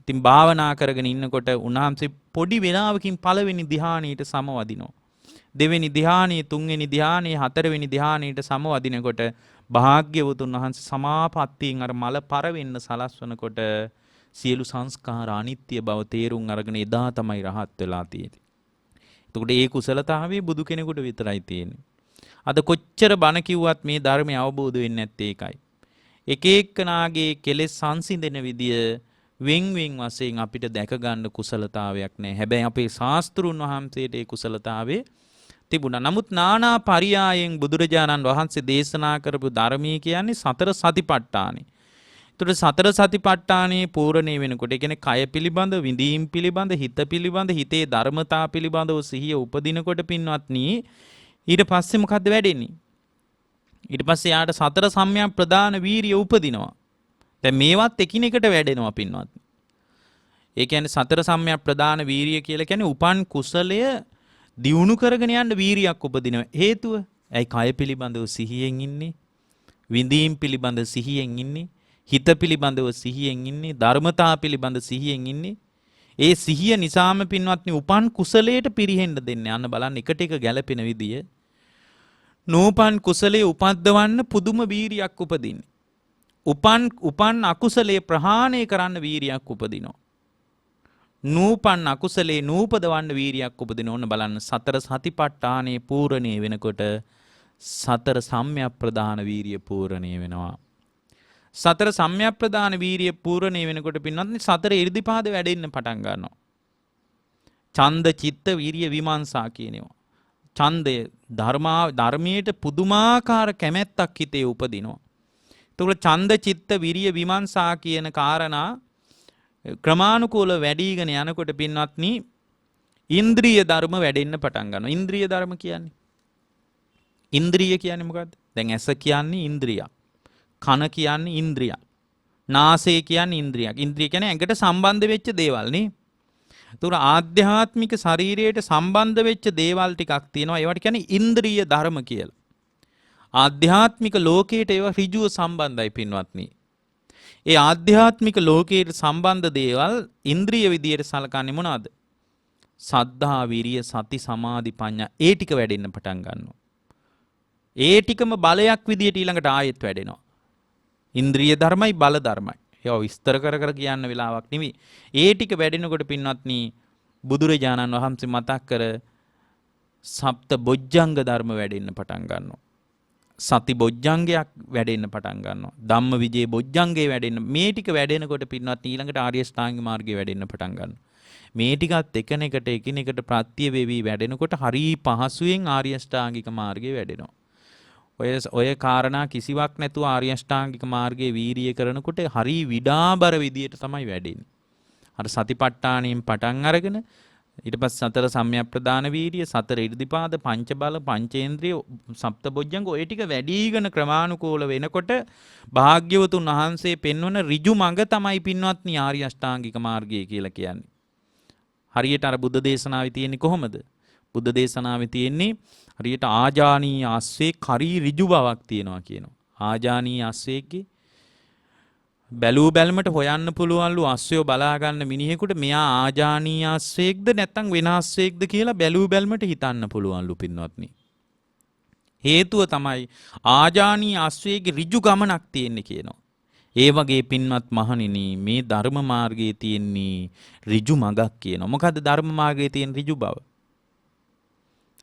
ඉතින් භාවනා කරගෙන ඉන්නකොට උන්වහන්සේ පොඩි වෙලාවකින් පළවෙනි ධ්‍යානෙට සමවදිනවා. දෙවෙනි ධ්‍යානෙ, තුන්වෙනි ධ්‍යානෙ, හතරවෙනි ධ්‍යානෙට සමවදිනකොට භාග්‍යවතුන් වහන්සේ සමාපත්තියෙන් අර මල පර වෙන්න සලස්වනකොට සියලු සංස්කාර අනිත්‍ය බව තේරුම් අරගෙන එදා තමයි රහත් වෙලා තියෙන්නේ. එතකොට ඒ කුසලතාවයේ බුදු කෙනෙකුට විතරයි තියෙන්නේ. අද කොච්චර බණ කිව්වත් මේ ධර්මය අවබෝධ වෙන්නේ නැත්තේ ඒකයි. එක එක්කනාගේ කෙලෙස් සංසිඳෙන විදිය වෙන් වශයෙන් අපිට දැක ගන්න කුසලතාවයක් නැහැ. හැබැයි අපේ ශාස්ත්‍රුන් වහන්සේට ඒ කුසලතාවයේ තිබුණා. නමුත් නානා පරියායෙන් බුදුරජාණන් වහන්සේ දේශනා කරපු ධර්මයේ කියන්නේ සතර සතිපට්ඨානෙ. ඒතර සතර සතිපට්ඨානේ පූර්ණේ වෙනකොට ඒ කියන්නේ කය පිළිබඳ, විඳීම් පිළිබඳ, හිත පිළිබඳ, හිතේ ධර්මතා පිළිබඳව සිහිය උපදිනකොට පින්වත්නි ඊට පස්සේ මොකද්ද වෙන්නේ? ඊට පස්සේ යාට සතර සම්‍යක් ප්‍රදාන වීරිය උපදිනවා. දැන් මේවත් එකිනෙකට වැඩෙනවා පින්වත්නි. ඒ කියන්නේ සතර සම්‍යක් ප්‍රදාන වීරිය කියලා කියන්නේ උපන් කුසලය දියුණු කරගෙන යන්න වීරියක් උපදිනවා. හේතුව ඇයි කය පිළිබඳව සිහියෙන් ඉන්නේ? විඳීම් පිළිබඳ සිහියෙන් ඉන්නේ? හිත පිළිබඳව සිහියෙන් ඉන්නේ? ධර්මතා පිළිබඳ සිහියෙන් ඉන්නේ? ඒ සිහිය නිසාම පින්වත්නි උපන් කුසලයට පිරිහෙන්න දෙන්නේ. අන්න බලන්න එකට එක ගැළපෙන විදිය. නූපන් කුසලයේ උපද්දවන්න පුදුම වීරියක් උපදින්නේ. උපන් අකුසලයේ ප්‍රහාණය කරන්න වීරියක් උපදිනවා. නූපන් අකුසලේ නූපදවන්න වීරියක් උපදින. ඕන බලන්න සතර සතිපට්ඨානේ පූර්ණේ වෙනකොට සතර සම්‍යක් ප්‍රදාන වීරිය පූර්ණේ වෙනවා. සතර සම්‍යක් ප්‍රදාන වීරිය පූර්ණේ වෙනකොට පින්වත්නි සතර ඉර්ධිපාද වැඩෙන්න පටන් ගන්නවා. ඡන්ද චිත්ත වීරිය විමර්ශා කියනවා. ඡන්දය ධර්මයට පුදුමාකාර කැමැත්තක් හිතේ උපදිනවා. එතකොට ඡන්ද චිත්ත විරිය විමර්ශා කියන කාරණා ක්‍රමානුකූල වැඩිගෙන යනකොට පින්වත්නි ඉන්ද්‍රිය ධර්ම වැඩෙන්න පටන් ගන්නවා. ඉන්ද්‍රිය ධර්ම කියන්නේ ඉන්ද්‍රිය කියන්නේ මොකද්ද? දැන් ඇස කියන්නේ ඉන්ද්‍රියක්. කන කියන්නේ ඉන්ද්‍රියක්. නාසය කියන්නේ ඉන්ද්‍රියක්. ඉන්ද්‍රිය කියන්නේ ඇඟට සම්බන්ධ වෙච්ච දේවල් නේ. ඒතර ආධ්‍යාත්මික ශරීරයට සම්බන්ධ වෙච්ච දේවල් ටිකක් තියෙනවා. ඒවට කියන්නේ ඉන්ද්‍රිය ධර්ම කියලා. ආධ්‍යාත්මික ලෝකයට ඒවා ඍජුව සම්බන්ධයි පින්වත්නි. ඒ ආධ්‍යාත්මික ලෝකයට සම්බන්ධ දේවල් ඉන්ද්‍රිය විදියට සලකන්නේ මොනවද? සද්ධා, විරිය, සති, සමාධි, ප්‍රඥා. ඒ ටික වැඩෙන්න පටන් ගන්නවා. ඒ ටිකම බලයක් විදියට ඊළඟට ආයෙත් වැඩෙනවා. ඉන්ද්‍රිය ධර්මයි බල ධර්මයි. ඒවා විස්තර කර කියන්න වෙලාවක් නෙවෙයි. ඒ ටික වැඩෙනකොට පින්වත්නි බුදුරජාණන් වහන්සේ මතක් කර සප්ත බොජ්ජංග ධර්ම වැඩෙන්න පටන් ගන්නවා. සති බොජ්ජංගයක් වැඩෙන්න පටන් ගන්නවා. ධම්ම විජේ බොජ්ජංගේ වැඩෙන්න. මේ ටික වැඩෙනකොට පින්වත්නි ඊළඟට ආර්ය ශ්‍රාංග මාර්ගය වැඩෙන්න පටන් ගන්නවා. මේ ටිකත් එකිනෙකට ප්‍රත්‍ය වේවි වැඩෙනකොට හරි පහසුවෙන් ආර්ය ශ්‍රාංගික මාර්ගය වැඩෙනවා. ඔය කාරණා කිසිවක් නැතුව ආර්ය අෂ්ටාංගික මාර්ගයේ වීරිය කරනකොට හරි විඩාබර විදියට තමයි වැඩෙන්නේ. අර සතිපට්ඨාණයෙන් පටන් අරගෙන ඊට පස්සේ සතර සම්‍යක් ප්‍රදාන වීරිය, සතර ඉර්ධිපාද, පංච බල, පංචේන්ද්‍රිය, සප්තබොජ්ජංග ඔය ටික වැඩිගෙන ක්‍රමානුකූල වෙනකොට භාග්‍යවතුන් වහන්සේ පෙන්වන ඍජු මඟ තමයි පින්වත්නි ආර්ය අෂ්ටාංගික මාර්ගය කියලා කියන්නේ. හරියට අර බුද්ධ දේශනාවේ තියෙන්නේ කොහොමද? බුද්ධ දේශනාවේ තියෙන්නේ හරියට ආජානීය අස්සේ කරි ඍජු බවක් තියෙනවා කියනවා. ආජානීය අස්සේගේ බැලූ බැලමට හොයන්න පුළුවන්ලු අස්සයෝ බලා ගන්න මිනිහෙකුට මෙයා ආජානීය අස්සේක්ද නැත්නම් වෙන අස්සේක්ද කියලා බැලූ බැලමට හිතන්න පුළුවන්ලු පින්වත්නි. හේතුව තමයි ආජානීය අස්සේගේ ඍජු ගමනක් තියෙන්නේ කියනවා. ඒ වගේ පින්වත් මහණෙනි මේ ධර්ම මාර්ගයේ තියෙන්නේ ඍජු මගක් කියනවා. මොකද්ද ධර්ම මාර්ගයේ තියෙන ඍජු බව?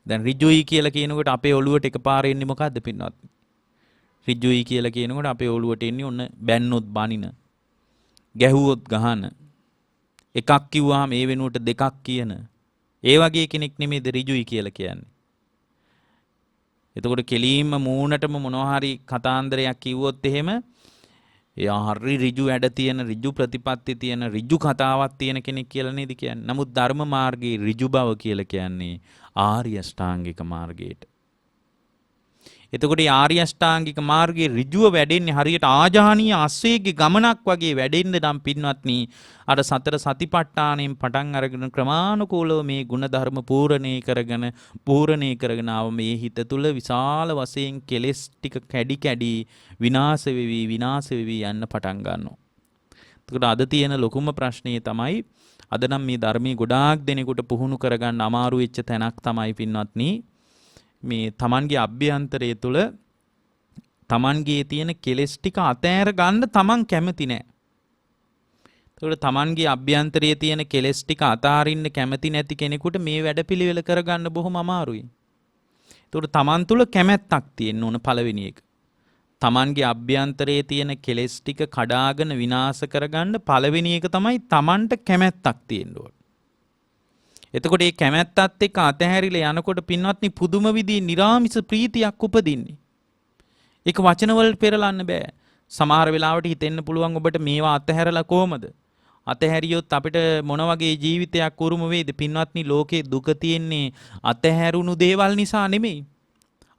දැන් ඍජුයි කියලා කියනකොට අපේ ඔළුවට එකපාර එන්නේ මොකද්ද පින්වත්? ඍජුයි කියලා කියනකොට අපේ ඔළුවට එන්නේ ඔන්න බැන්නොත් බනින, ගැහුවොත් ගහන, එකක් කිව්වහම ඒ වෙනුවට දෙකක් කියන. ඒ වගේ කෙනෙක් නෙමෙයිද ඍජුයි කියලා කියන්නේ. එතකොට කෙලින්ම මූණටම මොනවා හරි කතාන්දරයක් කිව්වොත් එහෙම එයා හරි ඍජු වැඩ තියෙන, ඍජු ප්‍රතිපත්ති තියෙන, ඍජු කතාවක් තියෙන කෙනෙක් කියලා නේද කියන්නේ. නමුත් ධර්ම මාර්ගයේ ඍජු බව කියලා කියන්නේ ආර්ය අෂ්ටාංගික මාර්ගයට. එතකොට මේ ආර්ය අෂ්ටාංගික මාර්ගයේ ඍජුව වැඩෙන්නේ හරියට ආජානීය අස්සෙගේ ගමනක් වගේ වැඩෙන්න නම් පින්වත්නි අර සතර සතිපට්ඨාණයෙන් පටන් අරගෙන ක්‍රමානුකූලව මේ ಗುಣධර්ම පූර්ණේ කරගෙන ආව මේ හිත තුල විශාල වශයෙන් කෙලෙස් ටික කැඩි කැඩි විනාශ වෙවි යන්න පටන් ගන්නවා. එතකොට අද තියෙන ලොකුම ප්‍රශ්නේ තමයි අද නම් මේ ධර්මයේ ගොඩාක් දෙනෙකුට පුහුණු කරගන්න අමාරු වෙච්ච තැනක් තමයි පින්වත්නි මේ තමන්ගේ අභ්‍යන්තරය තුළ තමන්ගේ තියෙන කෙලෙස් ටික අතෑර ගන්න තමන් කැමති නෑ. ඒකට තමන්ගේ අභ්‍යන්තරයේ තියෙන කෙලෙස් ටික අතාරින්න කැමති නැති කෙනෙකුට මේ වැඩපිළිවෙල කරගන්න බොහොම අමාරුයි. ඒකට තමන් තුළ කැමැත්තක් තියෙන්න ඕන පළවෙනි එක. තමන්ගේ අභ්‍යන්තරයේ තියෙන කෙලෙස් ටික කඩාගෙන විනාශ කරගන්න පළවෙනි එක තමයි තමන්ට කැමැත්තක් තියෙන්න ඕන. එතකොට මේ කැමැත්තත් එක්ක අතහැරිලා යනකොට පින්වත්නි පුදුම විදිහේ නිරාමිස ප්‍රීතියක් උපදින්නේ. ඒක වචන වලට පෙරලන්න බෑ. සමහර වෙලාවට හිතෙන්න පුළුවන් ඔබට මේවා අතහැරලා කොහමද? අතහැරියොත් අපිට මොන වගේ ජීවිතයක් උරුම වේද? පින්වත්නි ලෝකේ දුක තියෙන්නේ අතහැරුණු දේවල් නිසා නෙමෙයි.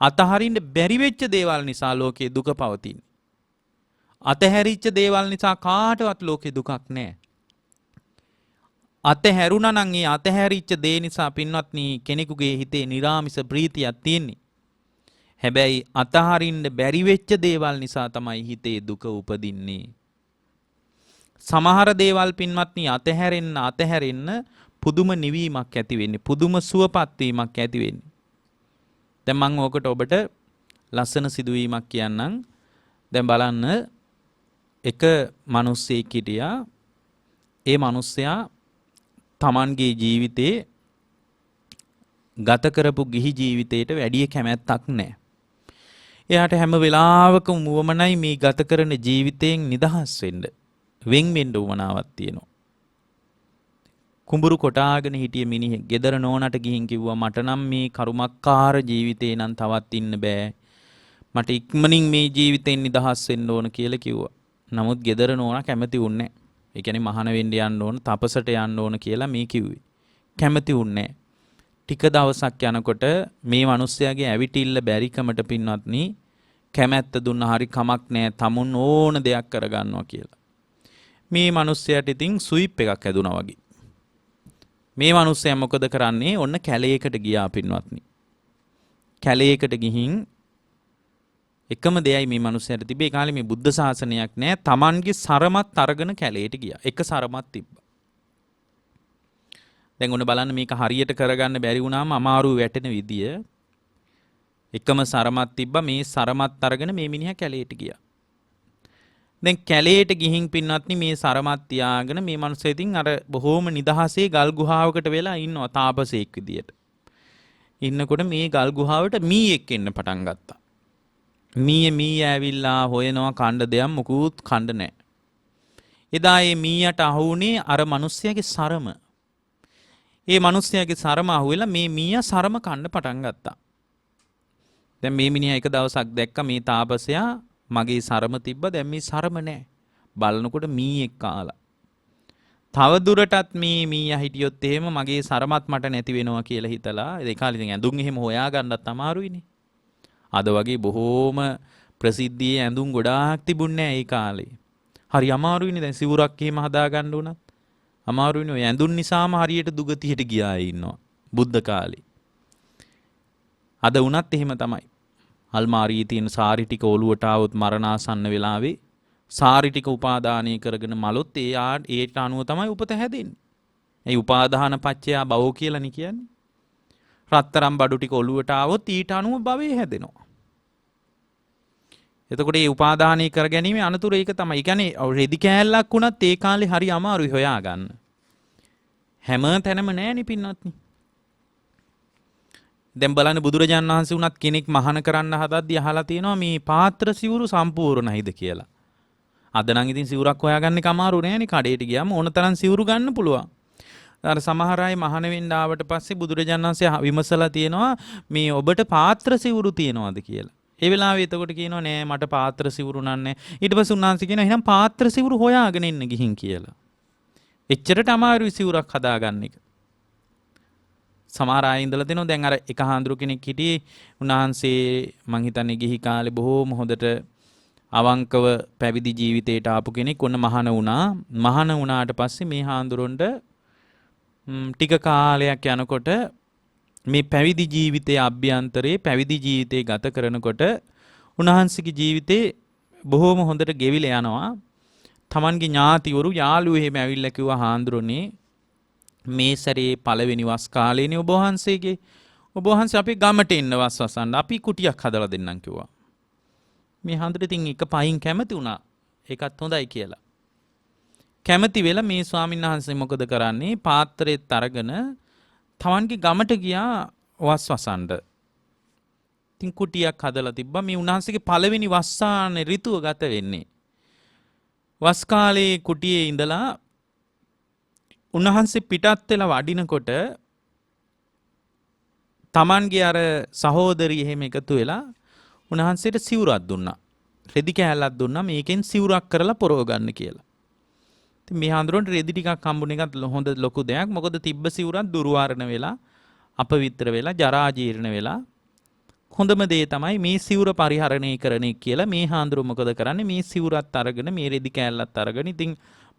අතහරින්න බැරි වෙච්ච දේවල් නිසා ලෝකේ දුක පවතින්නේ. අතහැරිච්ච දේවල් නිසා කාටවත් ලෝකේ දුකක් නැහැ. අතහැරුණා නම් ඒ අතහැරිච්ච දේ නිසා පින්වත්නි කෙනෙකුගේ හිතේ නිරාමිස ප්‍රීතියක් තියෙන්නේ. හැබැයි අතහරින්න බැරි වෙච්ච දේවල් නිසා තමයි හිතේ දුක උපදින්නේ. සමහර දේවල් පින්වත්නි අතහැරෙන්න පුදුම නිවීමක් ඇති වෙන්නේ. පුදුම සුවපත් වීමක් ඇති වෙන්නේ. දැන් මම ඕකට ඔබට ලස්සන සිදුවීමක් කියන්නම්. දැන් බලන්න එක මිනිස්සෙක් හිටියා. ඒ මිනිස්සයා තමන්ගේ ජීවිතේ ගත කරපු ගිහි ජීවිතයට වැඩි කැමැත්තක් නැහැ. එයාට හැම වෙලාවකම උවමනයි මේ ගත කරන ජීවිතයෙන් නිදහස් වෙන්න. වෙන් වෙන්න උවමනාවක් තියෙනවා. කුඹුරු කොටාගෙන හිටිය මිනිහෙක් ගෙදර නෝනට ගිහින් කිව්වා මට නම් මේ කරුමක්කාර ජීවිතේ නම් තවත් ඉන්න බෑ. මට ඉක්මනින් මේ ජීවිතෙන් නිදහස් වෙන්න ඕන කියලා කිව්වා. නමුත් ගෙදර නෝනා කැමති වුණේ නැහැ. ඒ කියන්නේ මහාන වෙන්න යන්න ඕන, තපසට යන්න ඕන කියලා මේ කිව්වේ. කැමති වුණේ නැහැ. ටික දවසක් යනකොට මේ මිනිස්යාගේ ඇවිටිල්ල බැරිකමට පින්වත්නි කැමැත්ත දුන්නා හරි කමක් නැහැ. තමුන් ඕන දෙයක් කරගන්නවා කියලා. මේ මිනිස්යාට ඉතින් ස්විප් එකක් හැදුනා වගේ. මේ මිනිස්සයා මොකද කරන්නේ? ඔන්න කැලේකට ගියා පින්වත්නි. කැලේකට ගිහින් එකම දෙයයි මේ මිනිස්සයාට තිබේ. ඒ කාලේ මේ බුද්ධ ශාසනයක් නැහැ. Tamanගේ සරමත් අරගෙන කැලේට ගියා. එක සරමක් තිබ්බා. දැන් ඔන්න බලන්න මේක හරියට කරගන්න බැරි වුණාම අමාරු වැටෙන විදිය. එකම සරමක් තිබ්බා. මේ සරමත් අරගෙන මේ මිනිහා කැලේට ගියා. දැන් කැලේට ගිහින් පින්වත්නි මේ සරමත් තියාගෙන මේ මිනිස්සයා ඉතින් අර බොහෝම නිදහසේ ගල් ගුහාවකට වෙලා ඉන්නවා තාපසයෙක් විදියට. ඉන්නකොට මේ ගල් ගුහාවට මීයෙක් එන්න පටන් ගත්තා. මී ඇවිල්ලා හොයනවා කණ්ඩ දෙයක් මොකුත් කණ්ඩ නැහැ. එදා මේ මීයට අහුුනේ අර මිනිස්සයාගේ සරම. ඒ මිනිස්සයාගේ සරම අහුවෙලා මේ මීයා සරම කන්න පටන් ගත්තා. දැන් මේ මිනිහා එක දවසක් දැක්ක මේ තාපසයා මගේ සරම තිබ්බ දැන් මේ සරම නැහැ. බලනකොට මීයෙක් කාලා. තව දුරටත් මේ මීයා හිටියොත් එහෙම මගේ සරමත් මට නැති වෙනවා කියලා හිතලා ඒ කාලේ ඉතින් ඇඳුම් එහෙම හොයාගන්නත් අමාරුයිනේ. අද වගේ බොහෝම ප්‍රසිද්ධියේ ඇඳුම් ගොඩාක් තිබුණේ නැහැ ඒ කාලේ. හරි අමාරුයිනේ දැන් සිවුරක් එහෙම හදාගන්න උනත්. අමාරුයිනේ ඔය ඇඳුම් නිසාම හරියට දුගතියට ගියා අය ඉන්නවා බුද්ධ කාලේ. අද උනත් එහෙම තමයි. අල්මාරියේ තියෙන සාරි ටික ඔලුවට ආවොත් මරණාසන්න වෙලාවේ සාරි ටික උපාදානය කරගෙන මලොත් ඒට අනුව තමයි උපත හැදෙන්නේ. ඒ උපාදාන පච්චයා භවෝ කියලානේ කියන්නේ. රත්තරන් බඩු ටික ඔලුවට ආවොත් ඊට අනුව භවය හැදෙනවා. එතකොට මේ උපාදානය කර ගැනීම අනතුර ඒක තමයි. ඒ කියන්නේ රෙදි කෑල්ලක් වුණත් ඒ කාලේ හරි අමාරුයි හොයාගන්න. හැම තැනම නෑනේ පින්වත්නි. දැන් බලන්න බුදුරජාණන් වහන්සේ උනත් කෙනෙක් මහාන කරන්න හදද්දී අහලා තියෙනවා මේ පාත්‍ර සිවුරු සම්පූර්ණයිද කියලා. අද නම් ඉතින් සිවුරක් හොයාගන්න එක අමාරු නෑනේ. කඩේට ගියාම ඕන තරම් සිවුරු ගන්න පුළුවන්. අර සමහර අය මහාන වෙන්න ආවට පස්සේ බුදුරජාණන් වහන්සේ විමසලා තියෙනවා මේ ඔබට පාත්‍ර සිවුරු තියනවාද කියලා. ඒ වෙලාවේ එතකොට කියනවා නෑ මට පාත්‍ර සිවුරු නන්නේ. ඊට පස්සේ උන්වහන්සේ කියනවා එහෙනම් පාත්‍ර සිවුරු හොයාගෙන ඉන්න ගිහින් කියලා. එච්චරට අමාරුයි සිවුරක් හදාගන්න එක. සමහර අය ඉඳලා දෙනවා දැන් අර එක හාමුදුරු කෙනෙක් හිටියේ උන්වහන්සේ මං හිතන්නේ ගිහි කාලේ බොහෝම හොඳට අවංකව පැවිදි ජීවිතයට ආපු කෙනෙක් ඔන්න මහාන වුණා. මහාන වුණාට පස්සේ මේ හාමුදුරන්ට ටික කාලයක් යනකොට මේ පැවිදි ජීවිතයේ අභ්‍යන්තරේ පැවිදි ජීවිතේ ගත කරනකොට උන්වහන්සේගේ ජීවිතේ බොහෝම හොඳට ගෙවිලා යනවා. තමන්ගේ ඥාතිවරු යාළුවෝ එහෙම ඇවිල්ලා කිව්වා හාමුදුරනේ මේ සැරේ පළවෙනි වස් කාලේනේ ඔබ වහන්සේගේ ඔබ වහන්සේ අපේ ගමට එන්න වස් වසන්න අපි කුටියක් හදලා දෙන්නම් කිව්වා. මේ හාමුදුරුවෝ ඉතින් එක පයින් කැමති වුණා. ඒකත් හොඳයි කියලා. කැමති වෙලා මේ ස්වාමීන් වහන්සේ මොකද කරන්නේ? පාත්‍රෙත් අරගෙන තමන්ගේ ගමට ගියා වස් වසන්න. ඉතින් කුටියක් හදලා තිබ්බා. මේ උන්වහන්සේගේ පළවෙනි වස්සාන ඍතුව ගත වෙන්නේ. වස් කාලේ කුටියේ ඉඳලා උන්වහන්සේ පිටත් වෙලා වඩිනකොට තමන්ගේ අර සහෝදරිය එහෙම එකතු වෙලා උන්වහන්සේට සිවුරක් දුන්නා. රෙදි කෑල්ලක් දුන්නා මේකෙන් සිවුරක් කරලා පොරව ගන්න කියලා. ඉතින් මේ හඳුරන රෙදි ටිකක් හම්බුන එකත් හොඳ ලොකු දෙයක්. මොකද තිබ්බ සිවුරක් දුර්වාරණ වෙලා අපවිත්‍ර වෙලා ජරා ජීර්ණ වෙලා හොඳම දේ තමයි මේ සිවුර පරිහරණය කරන එක කියලා මේ හාඳුරු මොකද කරන්නේ මේ සිවුරත් අරගෙන මේ රෙදි කෑල්ලත් අරගෙන ඉතින්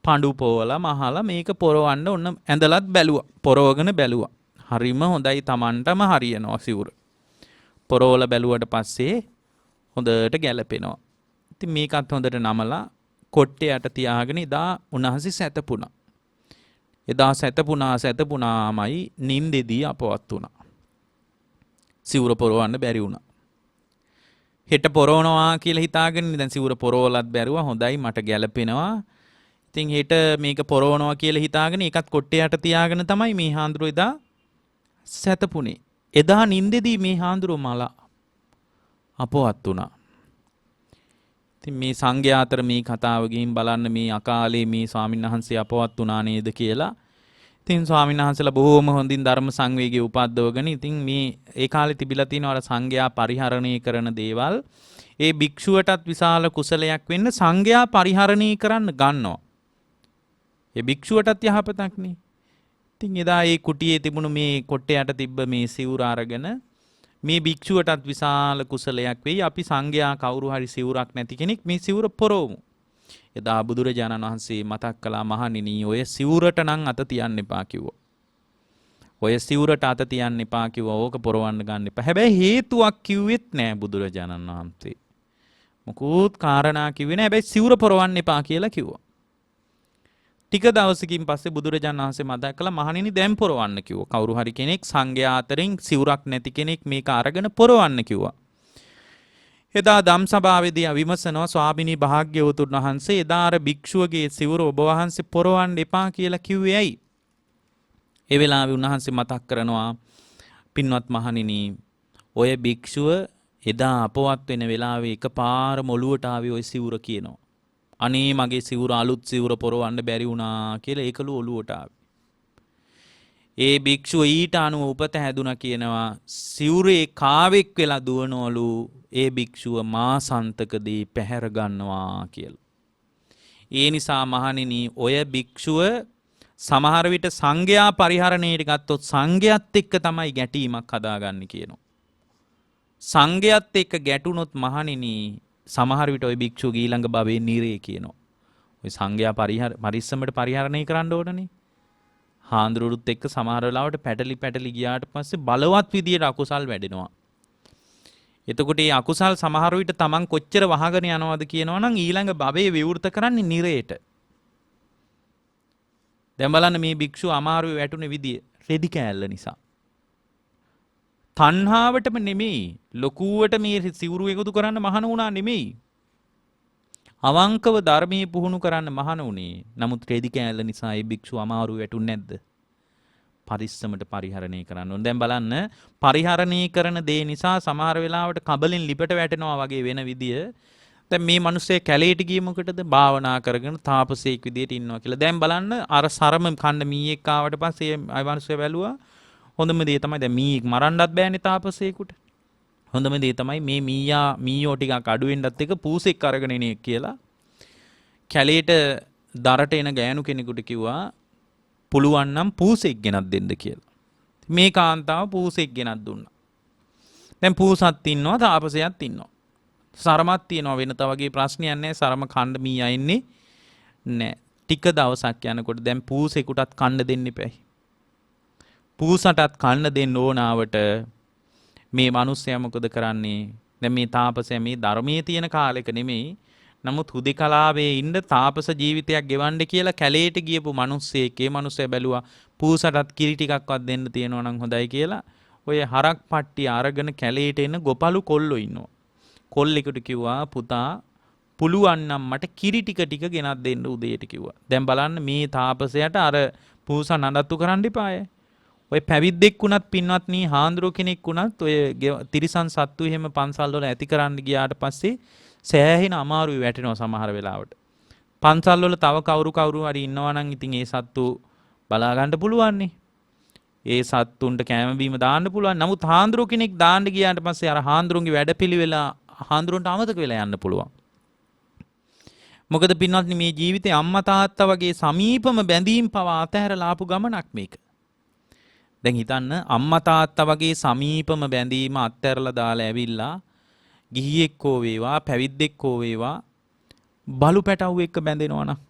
පඬු පොවලා මහලා මේක පොරවන්න ඔන්න ඇඳලත් බැලුවා. පොරවගෙන බැලුවා. හරිම හොඳයි Tamanටම හරියනවා සිවුර. පොරවල බැලුවට පස්සේ හොඳට ගැලපෙනවා. ඉතින් මේකත් හොඳට නමලා කොට්ටේ යට තියාගෙන ඉදා උන්වහන්සේ සැතපුණා. එදා සැතපුණාමයි නින්දෙදී අපවත් වුණා. සිවුර පොරවන්න බැරි වුණා. හෙට පොරවනවා කියලා හිතාගෙන දැන් සිවුර පොරවලත් බැරුවා. හොඳයි මට ගැලපෙනවා. ඉතින් හෙට මේක පොරවනවා කියලා හිතාගෙන ඒකත් කොට්ටේ යට තියාගෙන තමයි මේ හාඳුරු එදා සැතපුණේ. එදා නින්දෙදී මේ හාඳුරු මල අපවත් වුණා. ඉතින් මේ සංඝයා අතර මේ කතාව ගිහින් බලන්න මේ අකාලේ මේ ස්වාමීන් වහන්සේ අපවත් වුණා නේද කියලා. ඉතින් ස්වාමීන් වහන්සේලා බොහොම හොඳින් ධර්ම සංවේගය උපද්දවගෙන ඉතින් මේ ඒ කාලේ තිබිලා තියෙන අර සංඝයා පරිහරණය කරන දේවල් ඒ භික්ෂුවටත් විශාල කුසලයක් වෙන්න සංඝයා පරිහරණය කරන්න ගන්නවා. ඒ භික්ෂුවටත් යහපතක් නේ. ඉතින් එදා ඒ කුටියේ තිබුණු මේ කොට්ටේ යට තිබ්බ මේ සිවුර අරගෙන මේ භික්ෂුවටත් විශාල කුසලයක් වෙයි. අපි සංඝයා කවුරු හරි සිවුරක් නැති කෙනෙක් මේ සිවුර පොරවමු. එදා බුදුරජාණන් වහන්සේ මතක් කළා මහණෙනි ඔය සිවුරට නම් අත තියන්න එපා කිව්වා. ඔය සිවුරට අත තියන්න එපා කිව්වා. ඕක පොරවන්න ගන්න එපා. හැබැයි හේතුවක් කිව්වෙත් නෑ බුදුරජාණන් වහන්සේ. මොකුත් කාරණා කිව්වේ නෑ. හැබැයි සිවුර පොරවන්න එපා කියලා කිව්වා. ටික දවසකින් පස්සේ බුදුරජාණන් වහන්සේ මතක් කළා මහණෙනි දැන් පොරවන්න කිව්වා. කවුරු හරි කෙනෙක් සංඝයා අතරින් සිවුරක් නැති කෙනෙක් මේක අරගෙන පොරවන්න කිව්වා. එදා ධම්සභාවේදී විමසනවා ස්වාමිනී භාග්‍යවතුන් වහන්සේ එදා අර භික්ෂුවගේ සිවුර ඔබ වහන්සේ පොරවන්න එපා කියලා කිව්වේ ඇයි? ඒ වෙලාවේ උන්වහන්සේ මතක් කරනවා පින්වත් මහණෙනි ඔය භික්ෂුව එදා අපවත් වෙන වෙලාවේ එකපාර මොළුවට ආවේ ඔය සිවුර කියනවා. අනේ මගේ සිවුර අලුත් සිවුර පොරවන්න බැරි වුණා කියලා ඒකලු ඔළුවට ආවේ. ඒ භික්ෂුව ඊට අනුව උපත හැදුනා කියනවා සිවුරේ කාවෙක් වෙලා දුවනවලු ඒ භික්ෂුව මාසන්තකදී පැහැර ගන්නවා කියලා. ඒ නිසා මහණෙනි ඔය භික්ෂුව සමහර විට සංඝයා පරිහරණයට ගත්තොත් සංඝයාත් එක්ක තමයි ගැටීමක් හදාගන්නේ කියනවා. සංඝයාත් එක්ක ගැටුනොත් මහණෙනි සමහර විට ওই භික්ෂුව ඊළඟ භවයේ නිරේ කියනවා. ওই සංඝයා පරිස්සමට පරිහරණය කරන්න ඕනනේ. හාඳුරුරුත් එක්ක සමහර වෙලාවට පැටලි ගියාට පස්සේ බලවත් විදියට අකුසල් වැඩෙනවා. එතකොට මේ අකුසල් සමහර විට තමන් කොච්චර වහගෙන යනවද කියනවනම් ඊළඟ භවයේ විවෘත කරන්නේ නිරේට. දැන් බලන්න මේ භික්ෂුව අමාරුවේ වැටුනේ විදිය රෙදි කෑල්ල නිසා. තණ්හාවටම නෙමෙයි ලොකුවට මේ සිවුරු එකතු කරන්න මහාන වුණා නෙමෙයි. අවංකව ධර්මයේ පුහුණු කරන්න මහාන උනේ. නමුත් රෙදි කෑල්ල නිසා ඒ භික්ෂුව අමාරු වැටුනේ නැද්ද? පරිස්සමට පරිහරණය කරන්න ඕන. දැන් බලන්න පරිහරණය කරන දේ නිසා සමහර වෙලාවට කබලෙන් ලිපට වැටෙනවා වගේ වෙන විදිය. දැන් මේ මිනිස්සේ කැලේට ගියේ මොකටද? භාවනා කරගෙන තාපසයෙක් විදියට ඉන්නවා කියලා. දැන් බලන්න අර සරම කන්න මීයක් ආවට පස්සේ අය මිනිස්සේ බැලුවා. හොඳම දේ තමයි දැන් මීයක් මරන්නත් බෑනේ තාපසයෙකුට. හොඳම දේ තමයි මේ මීයෝ ටිකක් අඩු වෙන්නත් එක පූසෙක් අරගෙන එන්නේ කියලා. කැලේට දරට එන ගෑනු කෙනෙකුට කිව්වා පුළුවන් නම් පූසෙක් ගෙනත් දෙන්න කියලා. මේ කාන්තාව පූසෙක් ගෙනත් දුන්නා. දැන් පූසත් ඉන්නවා තාපසයත් ඉන්නවා. සරමත් තියෙනවා වෙනත වගේ ප්‍රශ්නයක් නැහැ. සරම කණ්ඩ මීයා ඉන්නේ නැහැ. ටික දවසක් යනකොට දැන් පූසෙකුටත් කන්න දෙන්න එපැයි. පූසටත් කන්න දෙන්න ඕනාවට මේ මිනිස්සයා මොකද කරන්නේ? දැන් මේ තාපසයා මේ ධර්මයේ තියෙන කාලෙක නෙමෙයි. නමුත් හුදෙකලාවේ ඉන්න තාපස ජීවිතයක් ගෙවන්න කියලා කැලේට ගියපු මිනිස්සෙක් ඒ මිනිස්සයා බැලුවා පූසටත් කිරි ටිකක්වත් දෙන්න තියෙනවා නම් හොඳයි කියලා. ඔය හරක් පට්ටි අරගෙන කැලේට එන ගොපලු කොල්ලෝ ඉන්නවා. කොල්ලෙකුට කිව්වා පුතා පුළුවන් නම් මට කිරි ටික ගෙනත් දෙන්න උදේට කිව්වා. දැන් බලන්න මේ තාපසයාට අර පූස නඩත්තු කරන්න එපාය. ඔය පැවිද්දෙක් වුණත් පින්වත්නි හාන්දරෝ කෙනෙක් වුණත් ඔය තිරිසන් සත්තු එහෙම පන්සල් වල ඇති කරන්න ගියාට පස්සේ සෑහෙන අමාරුයි වැටෙනවා සමහර වෙලාවට. පන්සල් වල තව කවුරු හරි ඉන්නවා නම් ඉතින් ඒ සත්තු බලා ගන්න පුළුවන් නේ. ඒ සත්තුන්ට කැම බීම දාන්න පුළුවන්. නමුත් හාන්දරෝ කෙනෙක් දාන්න ගියාට පස්සේ අර හාන්දරුන්ගේ වැඩපිළිවෙල හාන්දරුන්ට අමතක වෙලා යන්න පුළුවන්. මොකද පින්වත්නි මේ ජීවිතේ අම්මා තාත්තා වගේ සමීපම බැඳීම් පවා අතහැරලා ආපු ගමනක් මේක. දැන් හිතන්න අම්මා තාත්තා වගේ සමීපම බැඳීම අත්හැරලා දාලා ඇවිල්ලා ගිහියෙක් හෝ වේවා පැවිද්දෙක් හෝ වේවා බලු පැටවු එක්ක බැඳෙනවා නම්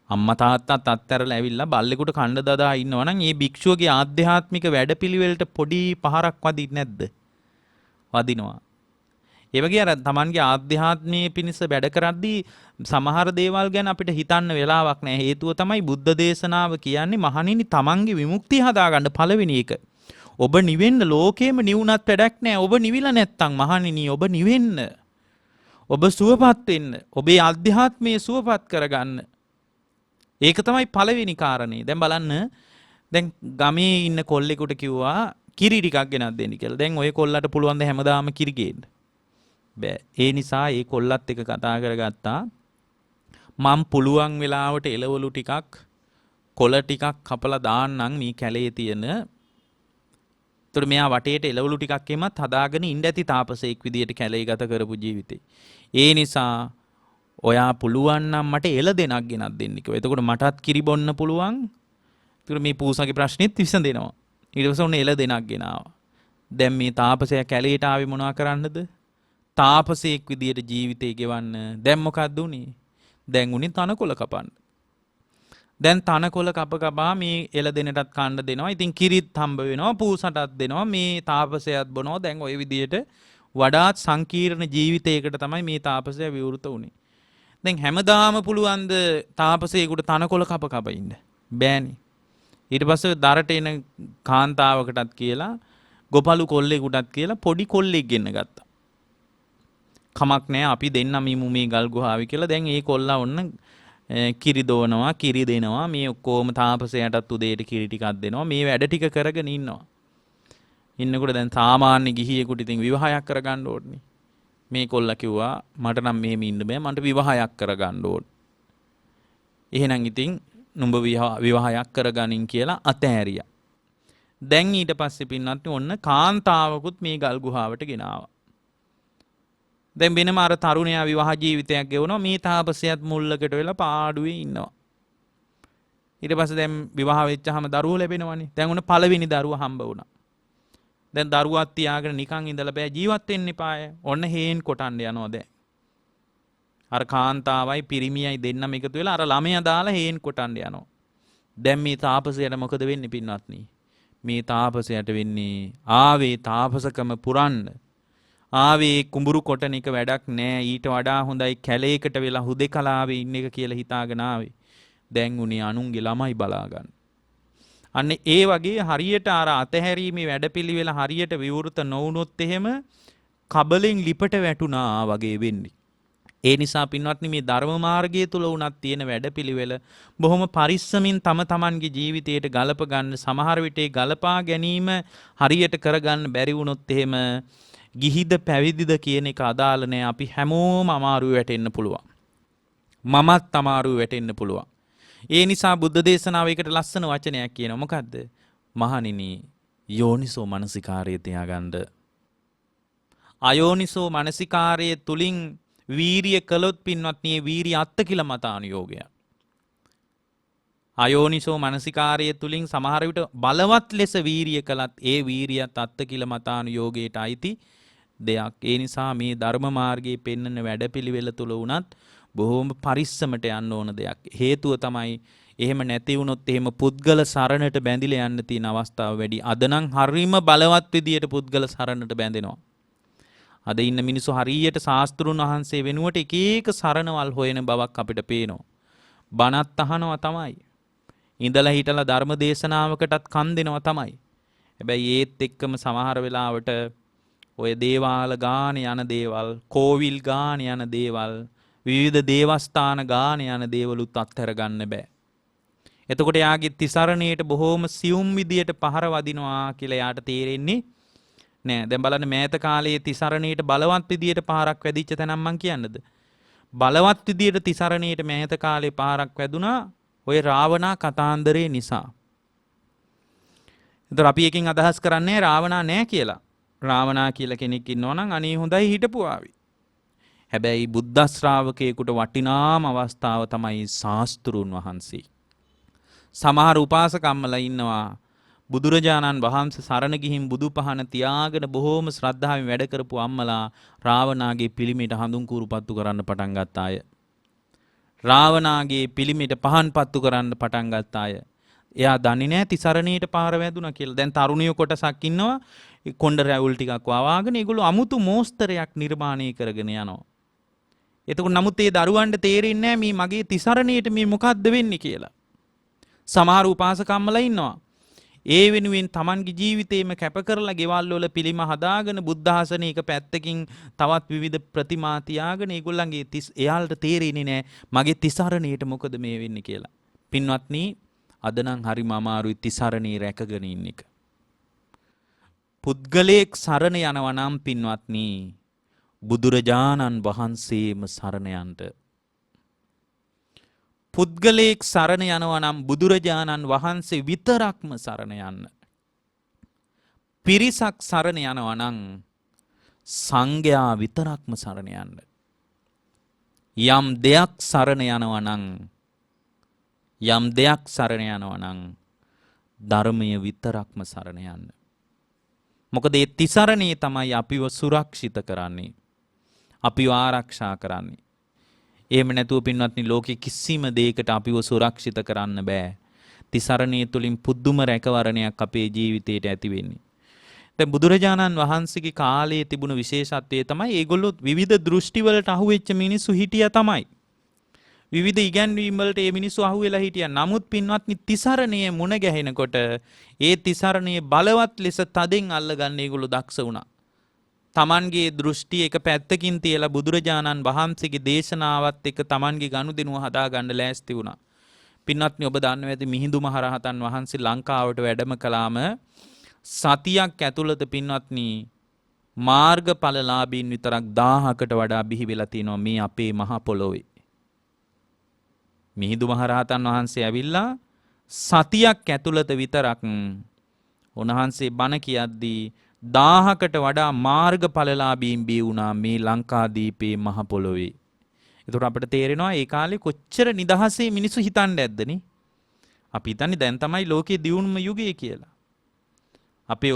අම්මා තාත්තාත් අත්හැරලා ඇවිල්ලා බල්ලෙකුට කණ්ඩ දදා ඉන්නවා නම් ඒ භික්ෂුවගේ ආධ්‍යාත්මික වැඩපිළිවෙලට පොඩි පහරක් වදින්නේ නැද්ද? වදිනවා. ඒ වගේ අර Tamanගේ ආධ්‍යාත්මයේ පිණිස වැඩ කරද්දී සමහර දේවල් ගැන අපිට හිතන්න වෙලාවක් නැහැ. හේතුව තමයි බුද්ධ දේශනාව කියන්නේ මහණෙනි Tamanගේ විමුක්තිය හදාගන්න පළවෙනි එක. ඔබ නිවෙන්න ලෝකේම නිවුණත් වැඩක් නැහැ. ඔබ නිවිලා නැත්තම් මහණෙනි ඔබ නිවෙන්න. ඔබ සුවපත් වෙන්න. ඔබේ ආධ්‍යාත්මයේ සුවපත් කරගන්න. ඒක තමයි පළවෙනි කාරණේ. දැන් බලන්න දැන් ගමේ ඉන්න කොල්ලෙකුට කිව්වා කිරි ටිකක් ගෙනත් දෙන්න කියලා. දැන් ඔය කොල්ලට පුළුවන් ද හැමදාම කිරි ගේන්න? බෑ. ඒ නිසා ඒ කොල්ලත් එක්ක කතා කරගත්තා. මම පුළුවන් වෙලාවට එළවලු ටිකක් කොළ ටිකක් කපලා දාන්නම් මේ කැලේ තියෙන. ඒතර මෙයා වටේට එළවලු ටිකක් එමත් හදාගෙන ඉන්න ඇති තාපසයෙක් විදියට කැලේ ගත කරපු ජීවිතේ. ඒ නිසා ඔයා පුළුවන් නම් මට එළ දෙනක් ගෙනත් දෙන්න කිව්වා. එතකොට මටත් කිරි බොන්න පුළුවන්. ඒතර මේ පූසගේ ප්‍රශ්නෙත් විසඳෙනවා. ඊට පස්සේ උන් එළ දෙනක් ගෙනාවා. දැන් මේ තාපසයා කැලේට ආවේ මොනවා කරන්නද? තාපසයෙක් විදියට ජීවිතේ ගෙවන්න. දැන් මොකක්ද උනේ? දැන් උනේ තනකොළ කපන්න. දැන් තනකොළ කපා මේ එළ දෙනටත් කන්න දෙනවා. ඉතින් කිරිත් හම්බ වෙනවා, පූසටත් දෙනවා. මේ තාපසයාත් බොනවා. දැන් ওই විදියට වඩාත් සංකීර්ණ ජීවිතයකට තමයි මේ තාපසයා විවෘත වුනේ. දැන් හැමදාම පුළුවන් ද තාපසයෙකුට තනකොළ කප ඉන්න? බෑනේ. ඊට පස්සේ දරට එන කාන්තාවකටත් කියලා ගොපලු කොල්ලෙකුටත් කියලා පොඩි කොල්ලෙක් ගෙන්න ගත්තා. කමක් නැහැ අපි දෙන්නම ඉමු මේ ගල් ගුහාවේ කියලා. දැන් ඒ කොල්ලා ඔන්න කිරි දෝනවා, කිරි දෙනවා. මේ ඔක්කොම තාපසයටත් උදේට කිරි ටිකක් දෙනවා. මේ වැඩ ටික කරගෙන ඉන්නවා. ඉන්නකොට දැන් සාමාන්‍ය ගිහියෙකුට ඉතින් විවාහයක් කරගන්න ඕනේ. මේ කොල්ලා කිව්වා මට නම් මෙහෙම ඉන්න බෑ. මට විවාහයක් කරගන්න ඕන. එහෙනම් ඉතින් නුඹ විවාහයක් කරගනින් කියලා අතෑරියා. දැන් ඊට පස්සේ පින්නත් ඔන්න කාන්තාවකුත් මේ ගල් ගුහාවට ගෙනාවා. දැන් වෙනම අර තරුණයා විවාහ ජීවිතයක් ගෙවනවා. මේ තාපසයත් මුල්ලකට වෙලා පාඩුවේ ඉන්නවා. ඊට පස්සේ දැන් විවාහ වෙච්චාම දරුවෝ ලැබෙනවනේ. දැන් උන පළවෙනි දරුවා හම්බ වුණා. දැන් දරුවත් තියාගෙන නිකන් ඉඳලා බෑ ජීවත් වෙන්න එපාය. ඔන්න හේන් කොටන්න යනවා දැන්. අර කාන්තාවයි පිරිමියයි දෙන්නම එකතු වෙලා අර ළමයා දාලා හේන් කොටන්න යනවා. දැන් මේ තාපසයට මොකද වෙන්නේ පින්වත්නි? මේ තාපසයට වෙන්නේ ආවේ තාපසකම පුරන්න. ආවේ කුඹුරු කොටන එක වැඩක් නෑ. ඊට වඩා හොඳයි කැලේකට වෙලා හුදෙකලාවේ ඉන්න එක කියලා හිතාගෙන ආවේ. දැන් උනේ අනුන්ගේ ළමයි බලා ගන්න. අන්න ඒ වගේ හරියට අර අතහැරීමේ වැඩපිළිවෙල හරියට විවෘත නොවුනොත් එහෙම කබලෙන් ලිපට වැටුණා වගේ වෙන්නේ. ඒ නිසා පින්වත්නි මේ ධර්ම මාර්ගය තුල උනත් තියෙන වැඩපිළිවෙල බොහොම පරිස්සමින් තම තමන්ගේ ජීවිතයට ගලප ගන්න. සමහර විට ගලපා ගැනීම හරියට කරගන්න බැරි වුණොත් එහෙම ගිහිද පැවිදිද කියන එක අදාළ නැහැ. අපි හැමෝම අමාරුවේ වැටෙන්න පුළුවන්. මමත් අමාරුවේ වැටෙන්න පුළුවන්. ඒ නිසා බුද්ධ දේශනාවේකට ලස්සන වචනයක් කියනවා. මොකද්ද? මහණෙනි යෝනිසෝ මනසිකාරය තියාගන්න. අයෝනිසෝ මනසිකාරයේ තුලින් වීරිය කළොත් පින්වත්නි වීරිය අත්කිලමතානුയോഗය. අයෝනිසෝ මනසිකාරයේ තුලින් සමහර විට බලවත් ලෙස වීරිය කළත් ඒ වීරියත් අත්කිලමතානුയോഗයට අයිති දෙයක්. ඒ නිසා මේ ධර්ම මාර්ගයේ පෙන්වන වැඩපිළිවෙල තුල උනත් බොහොම පරිස්සමට යන්න ඕන දෙයක්. හේතුව තමයි එහෙම නැති වුණොත් එහෙම පුද්ගල සරණට බැඳිලා යන්න තියෙන අවස්ථාව වැඩි. අද නම් හරීම බලවත් විදියට පුද්ගල සරණට බැඳෙනවා. අද ඉන්න මිනිස්සු හරියට ශාස්ත්‍රුන් වහන්සේ වෙනුවට එක එක සරණවල් හොයන බවක් අපිට පේනවා. බණත් අහනවා තමයි. ඉඳලා හිටලා ධර්ම දේශනාවකටත් කන් දෙනවා තමයි. හැබැයි ඒත් එක්කම සමහර වෙලාවට ඔය දේවාල ගාන යන දේවල්, කෝවිල් ගාන යන දේවල්, විවිධ දේවස්ථාන ගාන යන දේවලුත් අත්හැර ගන්න බෑ. එතකොට යාගේ තිසරණයට බොහොම සියුම් විදියට පහර වදිනවා කියලා යාට තේරෙන්නේ නෑ. දැන් බලන්න මෑත කාලයේ තිසරණයට බලවත් විදියට පහරක් වැදිච්ච තැනක් මං කියන්නද? බලවත් විදියට තිසරණයට මෑත කාලේ පහරක් වැදුනා ඔය රාවණා කතාන්දරේ නිසා. ඒතර අපි එකකින් අදහස් කරන්නේ රාවණා නෑ කියලා. රාවණා කියලා කෙනෙක් ඉන්නවා නම් අනේ හොඳයි හිටපු ආවි. හැබැයි බුද්ධ ශ්‍රාවකයෙකුට වටිනාම අවස්ථාව තමයි ශාස්ත්‍රුන් වහන්සේ. සමහර උපාසකම්මලා ඉන්නවා බුදුරජාණන් වහන්සේ සරණ ගිහින් බුදු පහන තියාගෙන බොහෝම ශ්‍රද්ධාවෙන් වැඩ කරපු අම්මලා රාවණාගේ පිළිමයට හඳුන් කූරුපත්තු කරන්න පටන් ගත්ත අය. රාවණාගේ පිළිමයට පහන් පත්තු කරන්න පටන් ගත්ත අය. එයා දන්නේ නැහැ තිසරණයට පාර වැදුනා කියලා. දැන් තරුණියෝ කොටසක් ඉන්නවා කොණ්ඩ රැවුල් ටිකක් වවාගෙන ඒගොල්ලෝ අමුතු මෝස්තරයක් නිර්මාණය කරගෙන යනවා. එතකොට නමුත් ඒ දරුවන්ට තේරෙන්නේ නැහැ මේ මගේ තිසරණයට මේ මොකද්ද වෙන්නේ කියලා. සමහර උපාසකම්මලා ඉන්නවා. ඒ වෙනුවෙන් Tamanගේ ජීවිතේම කැප කරලා ගෙවල් වල පිළිම හදාගෙන බුද්ධ ආසනයක පැත්තකින් තවත් විවිධ ප්‍රතිමා තියාගෙන ඒගොල්ලන්ගේ එයාලට තේරෙන්නේ නැහැ මගේ තිසරණයට මොකද මේ වෙන්නේ කියලා. පින්වත්නි අද නම් හරිම අමාරුයි තිසරණේ රැකගෙන ඉන්න එක. පුද්ගලයෙක් සරණ යනවා නම් පින්වත්නි බුදුරජාණන් වහන්සේම සරණ යන්න. පුද්ගලයෙක් සරණ යනවා නම් බුදුරජාණන් වහන්සේ විතරක්ම සරණ යන්න. පිරිසක් සරණ යනවා නම් සංඝයා විතරක්ම සරණ යන්න. යම් දෙයක් සරණ යනවා නම් ධර්මය විතරක්ම සරණ යන්න. මොකද ඒ තිසරණේ තමයි අපිව සුරක්ෂිත කරන්නේ. අපිව ආරක්ෂා කරන්නේ. එහෙම නැතුව පින්වත්නි ලෝකෙ කිසිම දෙයකට අපිව සුරක්ෂිත කරන්න බෑ. තිසරණයේ තුලින් පුදුම රැකවරණයක් අපේ ජීවිතේට ඇති වෙන්නේ. දැන් බුදුරජාණන් වහන්සේගේ කාලයේ තිබුණු විශේෂත්වය තමයි ඒගොල්ලෝ විවිධ දෘෂ්ටි වලට අහුවෙච්ච මිනිස්සු හිටියා තමයි. විවිධ ඉගැන්වීම් වලට මේ මිනිස්සු අහුවෙලා හිටියා. නමුත් පින්වත්නි තිසරණයේ මුණ ගැහෙනකොට ඒ තිසරණයේ බලවත් ලෙස තදෙන් අල්ලගන්න ඒගොල්ලෝ දක්ෂ වුණා. තමන්ගේ දෘෂ්ටි එක පැත්තකින් තියලා බුදුරජාණන් වහන්සේගේ දේශනාවත් එක්ක තමන්ගේ ගනුදෙනුව හදාගන්න ලෑස්ති වුණා. පින්වත්නි ඔබ දන්නවා ඇති මිහිඳු මහරහතන් වහන්සේ ලංකාවට වැඩම කළාම සතියක් ඇතුළත පින්වත්නි මාර්ගඵලලාභීන් විතරක් 1000කට වඩා බිහි වෙලා තිනවා මේ අපේ මහ පොළොවේ. මිහිඳු මහරහතන් වහන්සේ ඇවිල්ලා සතියක් ඇතුළත විතරක් උන්වහන්සේ බණ කියද්දී 1000කට වඩා මාර්ගඵලලාභීන් බිහි වුණා මේ ලංකාදීපේ මහ පොළොවේ. ඒතකොට අපිට තේරෙනවා ඒ කාලේ කොච්චර නිදහසේ මිනිස්සු හිතන්නේ නැද්දනේ. අපි හිතන්නේ දැන් තමයි ලෝකයේ දියුණුම යුගය කියලා. අපේ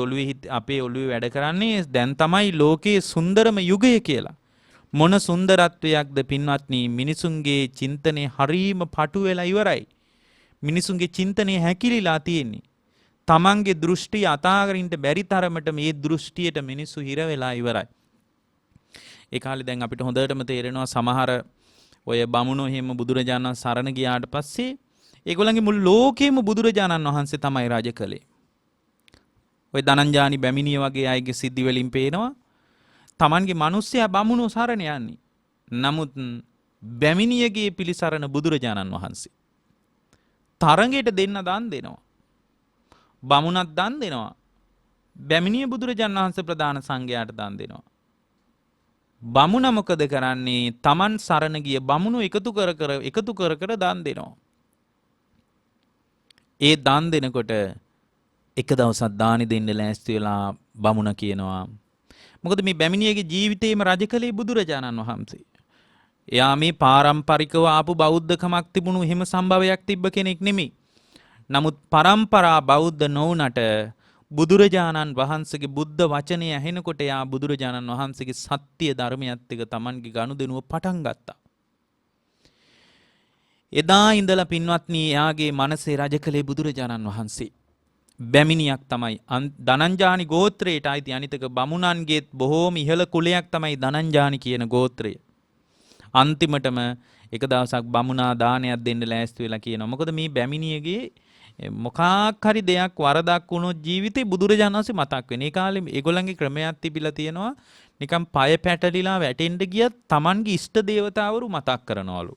ඔළුවේ වැඩ කරන්නේ දැන් තමයි ලෝකයේ සුන්දරම යුගය කියලා. මොන සුන්දරත්වයක්ද පින්වත්නි මිනිසුන්ගේ චින්තනයේ හරීම පටු වෙලා ඉවරයි. මිනිසුන්ගේ චින්තනයේ හැකිලිලා තියෙන්නේ. තමන්ගේ දෘෂ්ටි අතාරින්න බැරි තරමට මේ දෘෂ්ටියට මිනිස්සු හිර වෙලා ඉවරයි. ඒ කාලේ දැන් අපිට හොඳටම තේරෙනවා සමහර ඔය බමුණෝ එහෙම බුදුරජාණන් සරණ ගියාට පස්සේ ඒගොල්ලන්ගේ මුළු ලෝකෙම බුදුරජාණන් වහන්සේ තමයි රජ කළේ. ඔය ධනංජානි බැමිණිය වගේ අයගේ සිද්ධි වලින් පේනවා තමන්ගේ මිනිස්සයා බමුණෝ සරණ යන්නේ. නමුත් බැමිණියගේ පිළිසරණ බුදුරජාණන් වහන්සේ. තරඟයට දෙන්න දන් දෙනවා. බමුණත් දන් දෙනවා. බැමිණිය බුදුරජාණන් වහන්සේ ප්‍රධාන සංඝයාට දන් දෙනවා. බමුණ මොකද කරන්නේ? Taman සරණ ගිය බමුණු එකතු කර දන් දෙනවා. ඒ දන් දෙනකොට එක දවසක් දානි දෙන්න ලෑස්ති වෙලා බමුණ කියනවා. මොකද මේ බැමිණියගේ ජීවිතේම රජ කළේ බුදුරජාණන් වහන්සේ. එයා මේ පාරම්පරිකව ආපු බෞද්ධකමක් තිබුණු හිම සම්භවයක් තිබ්බ කෙනෙක් නෙමෙයි. නමුත් පරම්පරා බෞද්ධ නොවුනට බුදුරජාණන් වහන්සේගේ බුද්ධ වචනය ඇහෙනකොට යා බුදුරජාණන් වහන්සේගේ සත්‍ය ධර්මයත් එක්ක Tamanගේ ගනුදෙනුව පටන් ගත්තා. එදා ඉඳලා පින්වත්නි එයාගේ මනසේ රජ කළේ බුදුරජාණන් වහන්සේ. බැමිණියක් තමයි ධනංජානි ගෝත්‍රයට අයිති අනිතක බමුණන්ගේත් බොහෝම ඉහළ කුලයක් තමයි ධනංජානි කියන ගෝත්‍රය. අන්තිමටම එක දවසක් බමුණා දානයක් දෙන්න ලෑස්ති වෙලා කියනවා. මොකද මේ බැමිණියගේ මොකක් හරි දෙයක් වරදක් වුණොත් ජීවිතේ බුදුරජාණන් වහන්සේ මතක් වෙන. ඒ කාලේ ඒගොල්ලන්ගේ ක්‍රමයක් තිබිලා තියෙනවා. නිකන් පය පැටලිලා වැටෙන්න ගියත් Tamanගේ ඉෂ්ට දේවතාවරු මතක් කරනවලු.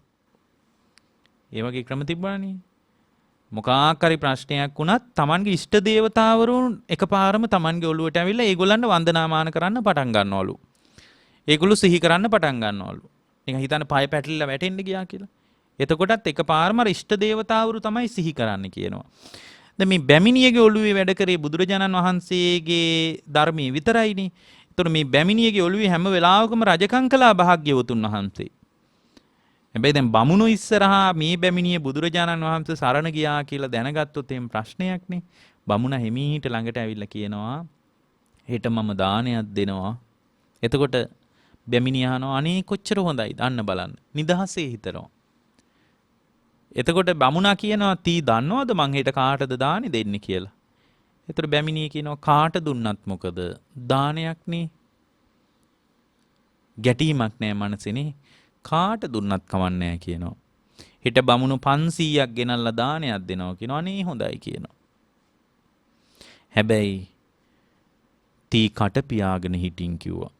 ඒ වගේ ක්‍රම තිබ්බානේ. මොකක් හරි ප්‍රශ්නයක් වුණත් Tamanගේ ඉෂ්ට දේවතාවරුන් එකපාරම Tamanගේ ඔළුවට ඇවිල්ලා ඒගොල්ලන්ව වන්දනාමාන කරන්න පටන් ගන්නවලු. ඒගොල්ලෝ සිහි කරන්න පටන් ගන්නවලු. නිකන් හිතන්න පය පැටලිලා වැටෙන්න ගියා කියලා. එතකොටත් එකපාරම ඉෂ්ට දේවතාවරු තමයි සිහි කරන්න කියනවා. දැන් මේ බැමිණියගේ ඔළුවේ වැඩ කරේ බුදුරජාණන් වහන්සේගේ ධර්මයේ විතරයිනේ. ඒතකොට මේ බැමිණියගේ ඔළුවේ හැම වෙලාවකම රජකම් කළා භාග්‍යවතුන් වහන්සේ. හැබැයි දැන් බමුණු ඉස්සරහා මේ බැමිණිය බුදුරජාණන් වහන්සේ සරණ ගියා කියලා දැනගත්තොත් එහෙම ප්‍රශ්නයක් නේ. බමුණ හිමීට ළඟට ඇවිල්ලා කියනවා හෙට මම දානයක් දෙනවා. එතකොට බැමිණිය අහනවා අනේ කොච්චර හොඳයිද අන්න බලන්න. නිදහසේ හිතනවා. එතකොට බමුණා කියනවා තී දන්නවද මං හෙට කාටද දානි දෙන්නේ කියලා. එතකොට බැමිණිය කියනවා කාට දුන්නත් මොකද දානයක් නේ. ගැටීමක් නෑ මනසේනේ. කාට දුන්නත් කවන්නේ කියනවා. හෙට බමුණු 500ක් ගෙනල්ලා දානයක් දෙනවා කියනවා. අනේ හොඳයි කියනවා. හැබැයි තී කට පියාගෙන හිටින් කිව්වා.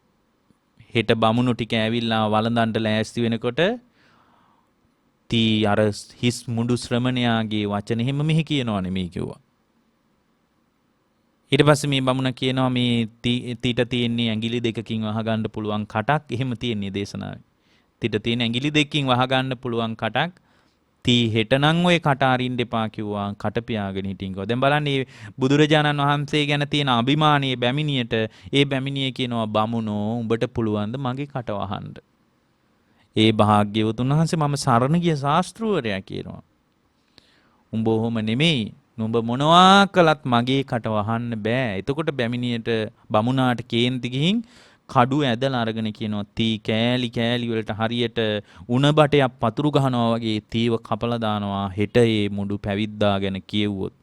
හෙට බමුණු ටික ඇවිල්ලා වළඳන්ට ලෑස්ති වෙනකොට තී අර හිස් මුඩු ශ්‍රමණයාගේ වචන එහෙම මෙහි කියනවා නෙමෙයි කිව්වා. ඊට පස්සේ මේ බමුණ කියනවා මේ තීට තියෙන්නේ ඇඟිලි දෙකකින් වහගන්න පුළුවන් කටක් එහෙම තියෙන්නේ දේශනාවේ. තීට තියෙන ඇඟිලි දෙකකින් වහගන්න පුළුවන් කටක් තී හෙටනම් ඔය කට අරින්න එපා කිව්වා කට පියාගෙන හිටින් කිව්වා. දැන් බලන්න මේ බුදුරජාණන් වහන්සේ ගැන තියෙන අභිමානීය බැමිණියට ඒ බැමිණිය කියනවා බමුණෝ උඹට පුළුවන් ද මගේ කට වහන්න. ඒ භාග්‍යවතුන් වහන්සේ මම සරණ ගිය ශාස්ත්‍රූවරයා කියනවා. උඹ ඔහොම නෙමෙයි. නුඹ මොනවා කළත් මගේ කට වහන්න බෑ. එතකොට බැමිණියට බමුණාට කේන්ති ගිහින් කඩු ඇදලා අරගෙන කියනවා තී කෑලි වලට හරියට උණ බටයක් පතුරු ගහනවා වගේ තීව කපලා දානවා හෙට ඒ මුඩු පැවිද්දා ගැන කියෙව්වොත්.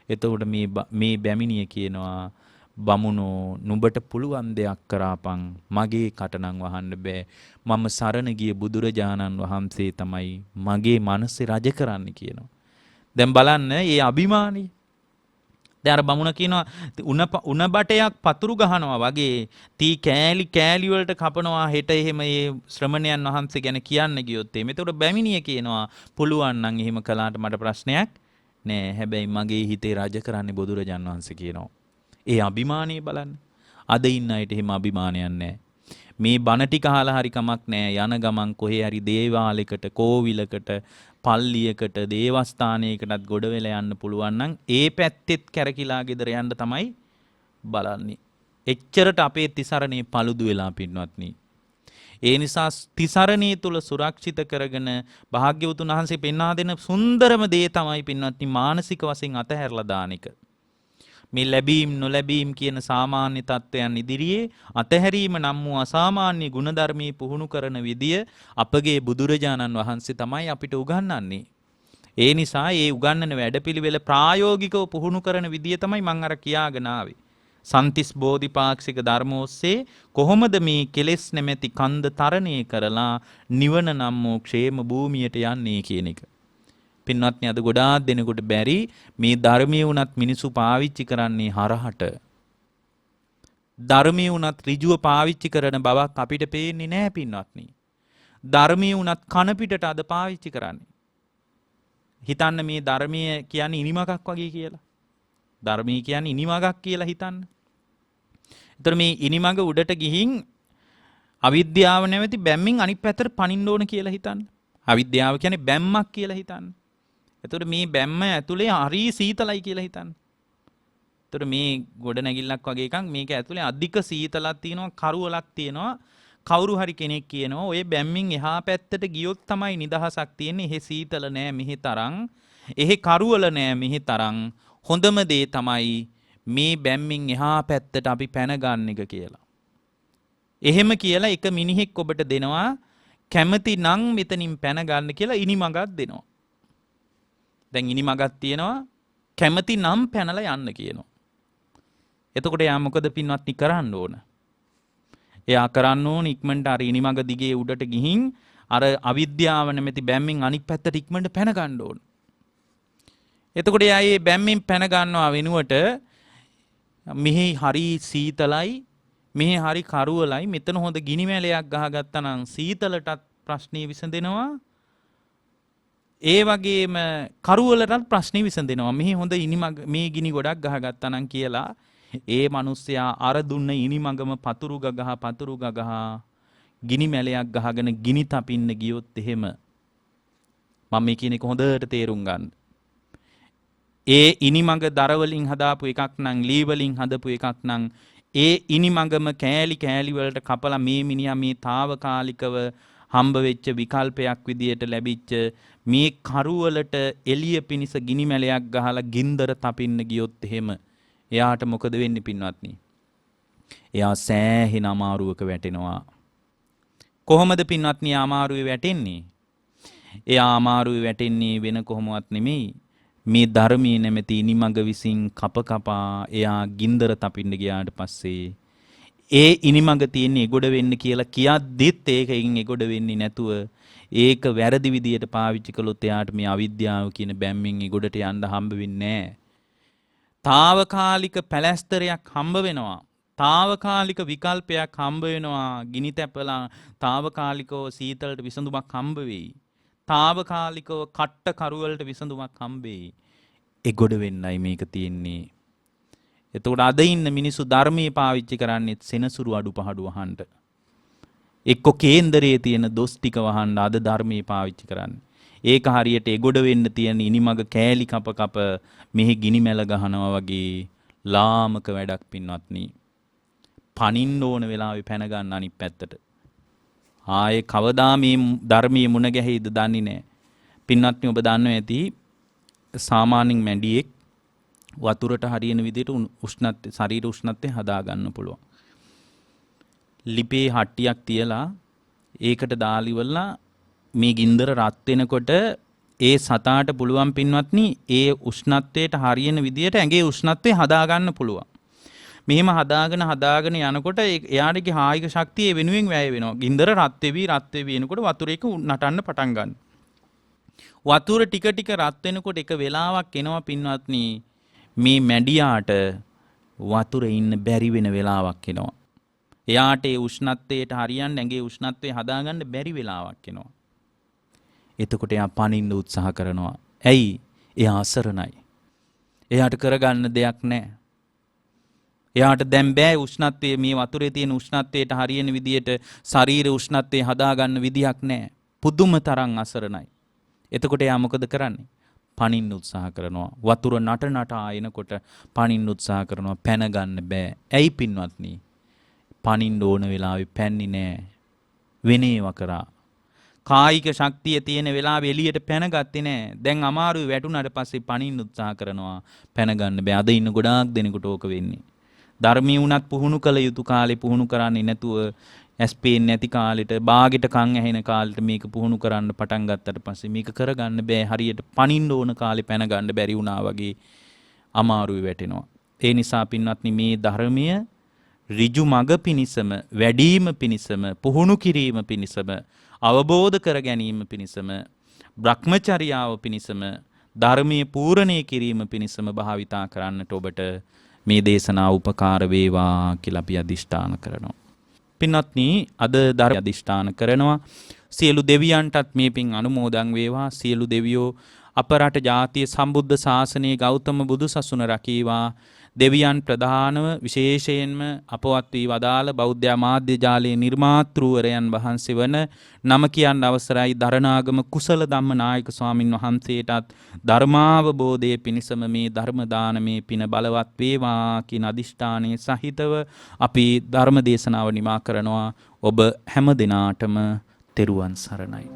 එතකොට මේ බැමිණිය කියනවා බමුණෝ නුඹට පුළුවන් දෙයක් කරාපන් මගේ කටනම් වහන්න බෑ. මම සරණ ගිය බුදුරජාණන් වහන්සේ තමයි මගේ මනසේ රජ කරන්න කියනවා. දැන් බලන්න මේ අභිමානී. දැන් අර බමුණ කියනවා උණ බටයක් පතුරු ගහනවා වගේ තී කෑලි වලට කපනවා හෙට එහෙම මේ ශ්‍රමණයන් වහන්සේ ගැන කියන්න ගියොත් එහෙම. එතකොට බැමිණිය කියනවා පුළුවන් නම් එහෙම කළාට මට ප්‍රශ්නයක් නෑ. හැබැයි මගේ හිතේ රජ කරන්නේ බුදුරජාණන් වහන්සේ කියනවා. ඒ අභිමානිය බලන්න. අද ඉන්න අයට එහෙම අභිමානයක් නැහැ. මේ බණ ටික අහලා හරි කමක් නැහැ. යන ගමන් කොහේ හරි දේවාලයකට, කෝවිලකට, පල්ලියකට, දේවස්ථානයකටත් ගොඩ වෙලා යන්න පුළුවන් නම් ඒ පැත්තෙත් කැරකිලා ගෙදර යන්න තමයි බලන්නේ. එච්චරට අපේ තිසරණේ paludu වෙලා පින්වත්නි. ඒ නිසා තිසරණේ තුල සුරක්ෂිත කරගෙන භාග්‍යවතුන් වහන්සේ පෙන්වා දෙන සුන්දරම දේ තමයි පින්වත්නි මානසික වශයෙන් අතහැරලා දාන එක. මේ ලැබීම් නොලැබීම් කියන සාමාන්‍ය තත්ත්වයන් ඉදිරියේ අතහැරීම නම් වූ අසාමාන්‍ය ගුණධර්මී පුහුණු කරන විදිය අපගේ බුදුරජාණන් වහන්සේ තමයි අපිට උගන්වන්නේ. ඒ නිසා මේ උගන්වන වැඩපිළිවෙල ප්‍රායෝගිකව පුහුණු කරන විදිය තමයි මම අර කියාගෙන ආවේ. සන්තිස් බෝධිපාක්ෂික ධර්ම ඔස්සේ කොහොමද මේ කෙලෙස් නැමැති කන්ද තරණය කරලා නිවන නම් වූ ക്ഷേම භූමියට යන්නේ කියන එක. පින්වත්නි අද ගොඩාක් දෙනෙකුට බැරි මේ ධර්මයේ උනත් මිනිසු පාවිච්චි කරන්නේ හරහට. ධර්මයේ උනත් ඍජුව පාවිච්චි කරන බවක් අපිට පේන්නේ නැහැ පින්වත්නි. ධර්මයේ උනත් කන පිටට අද පාවිච්චි කරන්නේ. හිතන්න මේ ධර්මයේ කියන්නේ ඉනිමගක් වගේ කියලා. ධර්මයේ කියන්නේ ඉනිමගක් කියලා හිතන්න. ඒතර මේ ඉනිමග උඩට ගිහින් අවිද්‍යාව නැමැති බැම්මින් අනිත් පැත්තට පනින්න ඕන කියලා හිතන්න. අවිද්‍යාව කියන්නේ බැම්මක් කියලා හිතන්න. එතකොට මේ බැම්ම ඇතුලේ හරි සීතලයි කියලා හිතන්න. එතකොට මේ ගොඩ නැගිල්ලක් වගේ එකක් මේක ඇතුලේ අධික සීතලක් තියෙනවා, කරුවලක් තියෙනවා. කවුරු හරි කෙනෙක් කියනවා ඔය බැම්මින් එහා පැත්තට ගියොත් තමයි නිදහසක් තියෙන්නේ. එහෙ සීතල නෑ මෙහෙ තරම්. එහෙ කරුවල නෑ මෙහෙ තරම්. හොඳම දේ තමයි මේ බැම්මින් එහා පැත්තට අපි පැන ගන්න එක කියලා. එහෙම කියලා එක මිනිහෙක් ඔබට දෙනවා කැමති නම් මෙතනින් පැන ගන්න කියලා ඉනිමගක් දෙනවා. දැන් ඉනිමගක් තියෙනවා කැමති නම් පැනලා යන්න කියනවා. එතකොට යා මොකද පින්වත්නි කරන්න ඕන? එයා කරන්න ඕන ඉක්මනට අර ඉනිමග දිගේ උඩට ගිහින් අර අවිද්‍යාව නැමැති බැම්මින් අනිත් පැත්තට ඉක්මනට පැන ගන්න ඕන. එතකොට එයා මේ බැම්මින් පැන ගන්නවා වෙනුවට මෙහි හරි සීතලයි මෙහි හරි කරුවලයි මෙතන හොඳ ගිනි මැලයක් ගහගත්තා නම් සීතලටත් ප්‍රශ්නේ විසඳෙනවා. ඒ වගේම කරුවලටත් ප්‍රශ්නේ විසඳෙනවා. මෙහි හොඳ ඉනිමග මේ ගිනි ගොඩක් ගහගත්තා නම් කියලා ඒ මිනිස්සයා අර දුන්න ඉනිමගම පතුරු ගගහ ගිනි මැලයක් ගහගෙන ගිනි තපින්න ගියොත් එහෙම මම මේ කියන එක හොඳට තේරුම් ගන්න. ඒ ඉනිමග දර වලින් හදාපු එකක් නම් ලී වලින් හදපු එකක් නම් ඒ ඉනිමගම කෑලි වලට කපලා මේ මිනිහා මේ తాවකාලිකව හම්බ වෙච්ච විකල්පයක් විදියට ලැබිච්ච මේ කරුවලට එළිය පිනිස ගිනි මැලයක් ගහලා ගින්දර තපින්න ගියොත් එහෙම එයාට මොකද වෙන්නේ පින්වත්නි? එයා සෑහෙන අමාරුවක වැටෙනවා. කොහොමද පින්වත්නි අමාරුවේ වැටෙන්නේ? එයා අමාරුවේ වැටෙන්නේ වෙන කොහොමවත් නෙමෙයි. මේ ධර්මයේ නැමැති ඉනිමග විසින් කපා එයා ගින්දර තපින්න ගියාට පස්සේ ඒ ඉනිමග තියෙන්නේ එගොඩ වෙන්න කියලා කියද්දිත් ඒකකින් එගොඩ වෙන්නේ නැතුව ඒක වැරදි විදියට පාවිච්චි කළොත් එයාට මේ අවිද්‍යාව කියන බැම්මින් එගොඩට යන්න හම්බ වෙන්නේ නැහැ. తాවකාලික පැලැස්තරයක් හම්බ වෙනවා. తాවකාලික විකල්පයක් හම්බ වෙනවා. ගිනි තැපලා తాවකාලිකව සීතලට විසඳුමක් හම්බ වෙයි. తాවකාලිකව කට්ට කරුවලට විසඳුමක් හම්බෙයි. එගොඩ වෙන්නයි මේක තියෙන්නේ. එතකොට අද ඉන්න මිනිස්සු ධර්මයේ පාවිච්චි කරන්නේ සෙනසුරු අඩුපහඩු වහන්න. එක්ක කේන්දරයේ තියෙන දොස් ටික වහන්න අද ධර්මයේ පාවිච්චි කරන්නේ. ඒක හරියට එගොඩ වෙන්න තියෙන ඉනිමග කෑලි කප මෙහි ගිනි මැල ගහනවා වගේ ලාමක වැඩක් පින්වත්නි. පනින්න ඕන වෙලාවෙ පැන ගන්න අනිත් පැත්තට. ආයේ කවදා මේ ධර්මයේ මුණ ගැහෙයිද දන්නේ නැහැ. පින්වත්නි ඔබ දන්නවා ඇති සාමාන්‍යයෙන් මැඩියෙක් වතුරට හරියන විදිහට උෂ්ණත්වය ශරීර උෂ්ණත්වය හදා ගන්න පුළුවන්. ලිපේ හට්ටියක් තියලා ඒකට දාලිවලා මේ ගින්දර රත් වෙනකොට ඒ සතාට පුළුවන් පින්වත්නි ඒ උෂ්ණත්වයට හරියන විදිහට ඇඟේ උෂ්ණත්වය හදා ගන්න පුළුවන්. මෙහෙම හදාගෙන යනකොට එයාගේ කායික ශක්තිය වෙනුවෙන් වැය වෙනවා. ගින්දර රත් වෙවි එනකොට වතුර එක නටන්න පටන් ගන්නවා. වතුර ටික රත් වෙනකොට එක වෙලාවක් එනවා පින්වත්නි මේ මැඩියාට වතුර ඉන්න බැරි වෙන වෙලාවක් එනවා. එයාට ඒ උෂ්ණත්වයට හරියන්න ඇඟේ උෂ්ණත්වය හදාගන්න බැරි වෙලාවක් එනවා. එතකොට එයා පනින්න උත්සාහ කරනවා. ඇයි? එයා අසරණයි. එයාට කරගන්න දෙයක් නැහැ. එයාට දැන් බෑ උෂ්ණත්වයේ මේ වතුරේ තියෙන උෂ්ණත්වයට හරියන විදියට ශරීර උෂ්ණත්වය හදාගන්න විදියක් නැහැ. පුදුම තරම් අසරණයි. එතකොට එයා මොකද කරන්නේ? පනින්න උත්සාහ කරනවා. වතුර නට ආයනකොට පනින්න උත්සාහ කරනවා. පැන ගන්න බෑ. ඇයි පින්වත්නි? පනින්න ඕන වෙලාවෙ පැන්නේ නැහැ. වෙනේව කරා. කායික ශක්තිය තියෙන වෙලාවෙ එළියට පැනගත්තේ නැහැ. දැන් අමාරුයි වැටුණාට පස්සේ පනින්න උත්සාහ කරනවා. පැන ගන්න බෑ. අද ඉන්න ගොඩාක් දෙනෙකුට ඕක වෙන්නේ. ධර්මී වුණත් පුහුණු කළ යුතු කාලේ පුහුණු කරන්නේ නැතුව ඇස් පේන්නේ නැති කාලෙට බාගෙට කන් ඇහෙන කාලෙට මේක පුහුණු කරන්න පටන් ගත්තට පස්සේ මේක කරගන්න බෑ. හරියට පනින්න ඕන කාලේ පැන ගන්න බැරි වුණා වගේ අමාරුයි වැටෙනවා. ඒ නිසා පින්වත්නි මේ ධර්මය ඍජු මඟ පිණිසම වැඩිම පිණිසම පුහුණු කිරීම පිණිසම අවබෝධ කර ගැනීම පිණිසම බ්‍රහ්මචර්යාව පිණිසම ධර්මයේ පූර්ණේ කිරීම පිණිසම භාවිතා කරන්නට ඔබට මේ දේශනාව උපකාර වේවා කියලා අපි අදිෂ්ඨාන කරනවා. පින්වත්නි අද ධර්ම අදිෂ්ඨාන කරනවා සියලු දෙවියන්ටත් මේ පින් අනුමෝදන් වේවා. සියලු දෙවියෝ අප රට ජාතිය සම්බුද්ධ ශාසනයේ ගෞතම බුදු සසුන රකීවා. දෙවියන් ප්‍රධානව විශේෂයෙන්ම අපවත් වී වදාළ බෞද්ධ මාධ්‍ය ජාලයේ නිර්මාතෘවරයන් වහන්සේ වන නම කියන්න අවසරයි දරණාගම කුසල ධම්ම නායක ස්වාමින් වහන්සේටත් ධර්මාවබෝධයේ පිණසම මේ ධර්ම දානමේ පින බලවත් වේවා කියන අදිෂ්ඨානයේ සහිතව අපි ධර්ම දේශනාව නිමා කරනවා. ඔබ හැම දිනාටම තෙරුවන් සරණයි.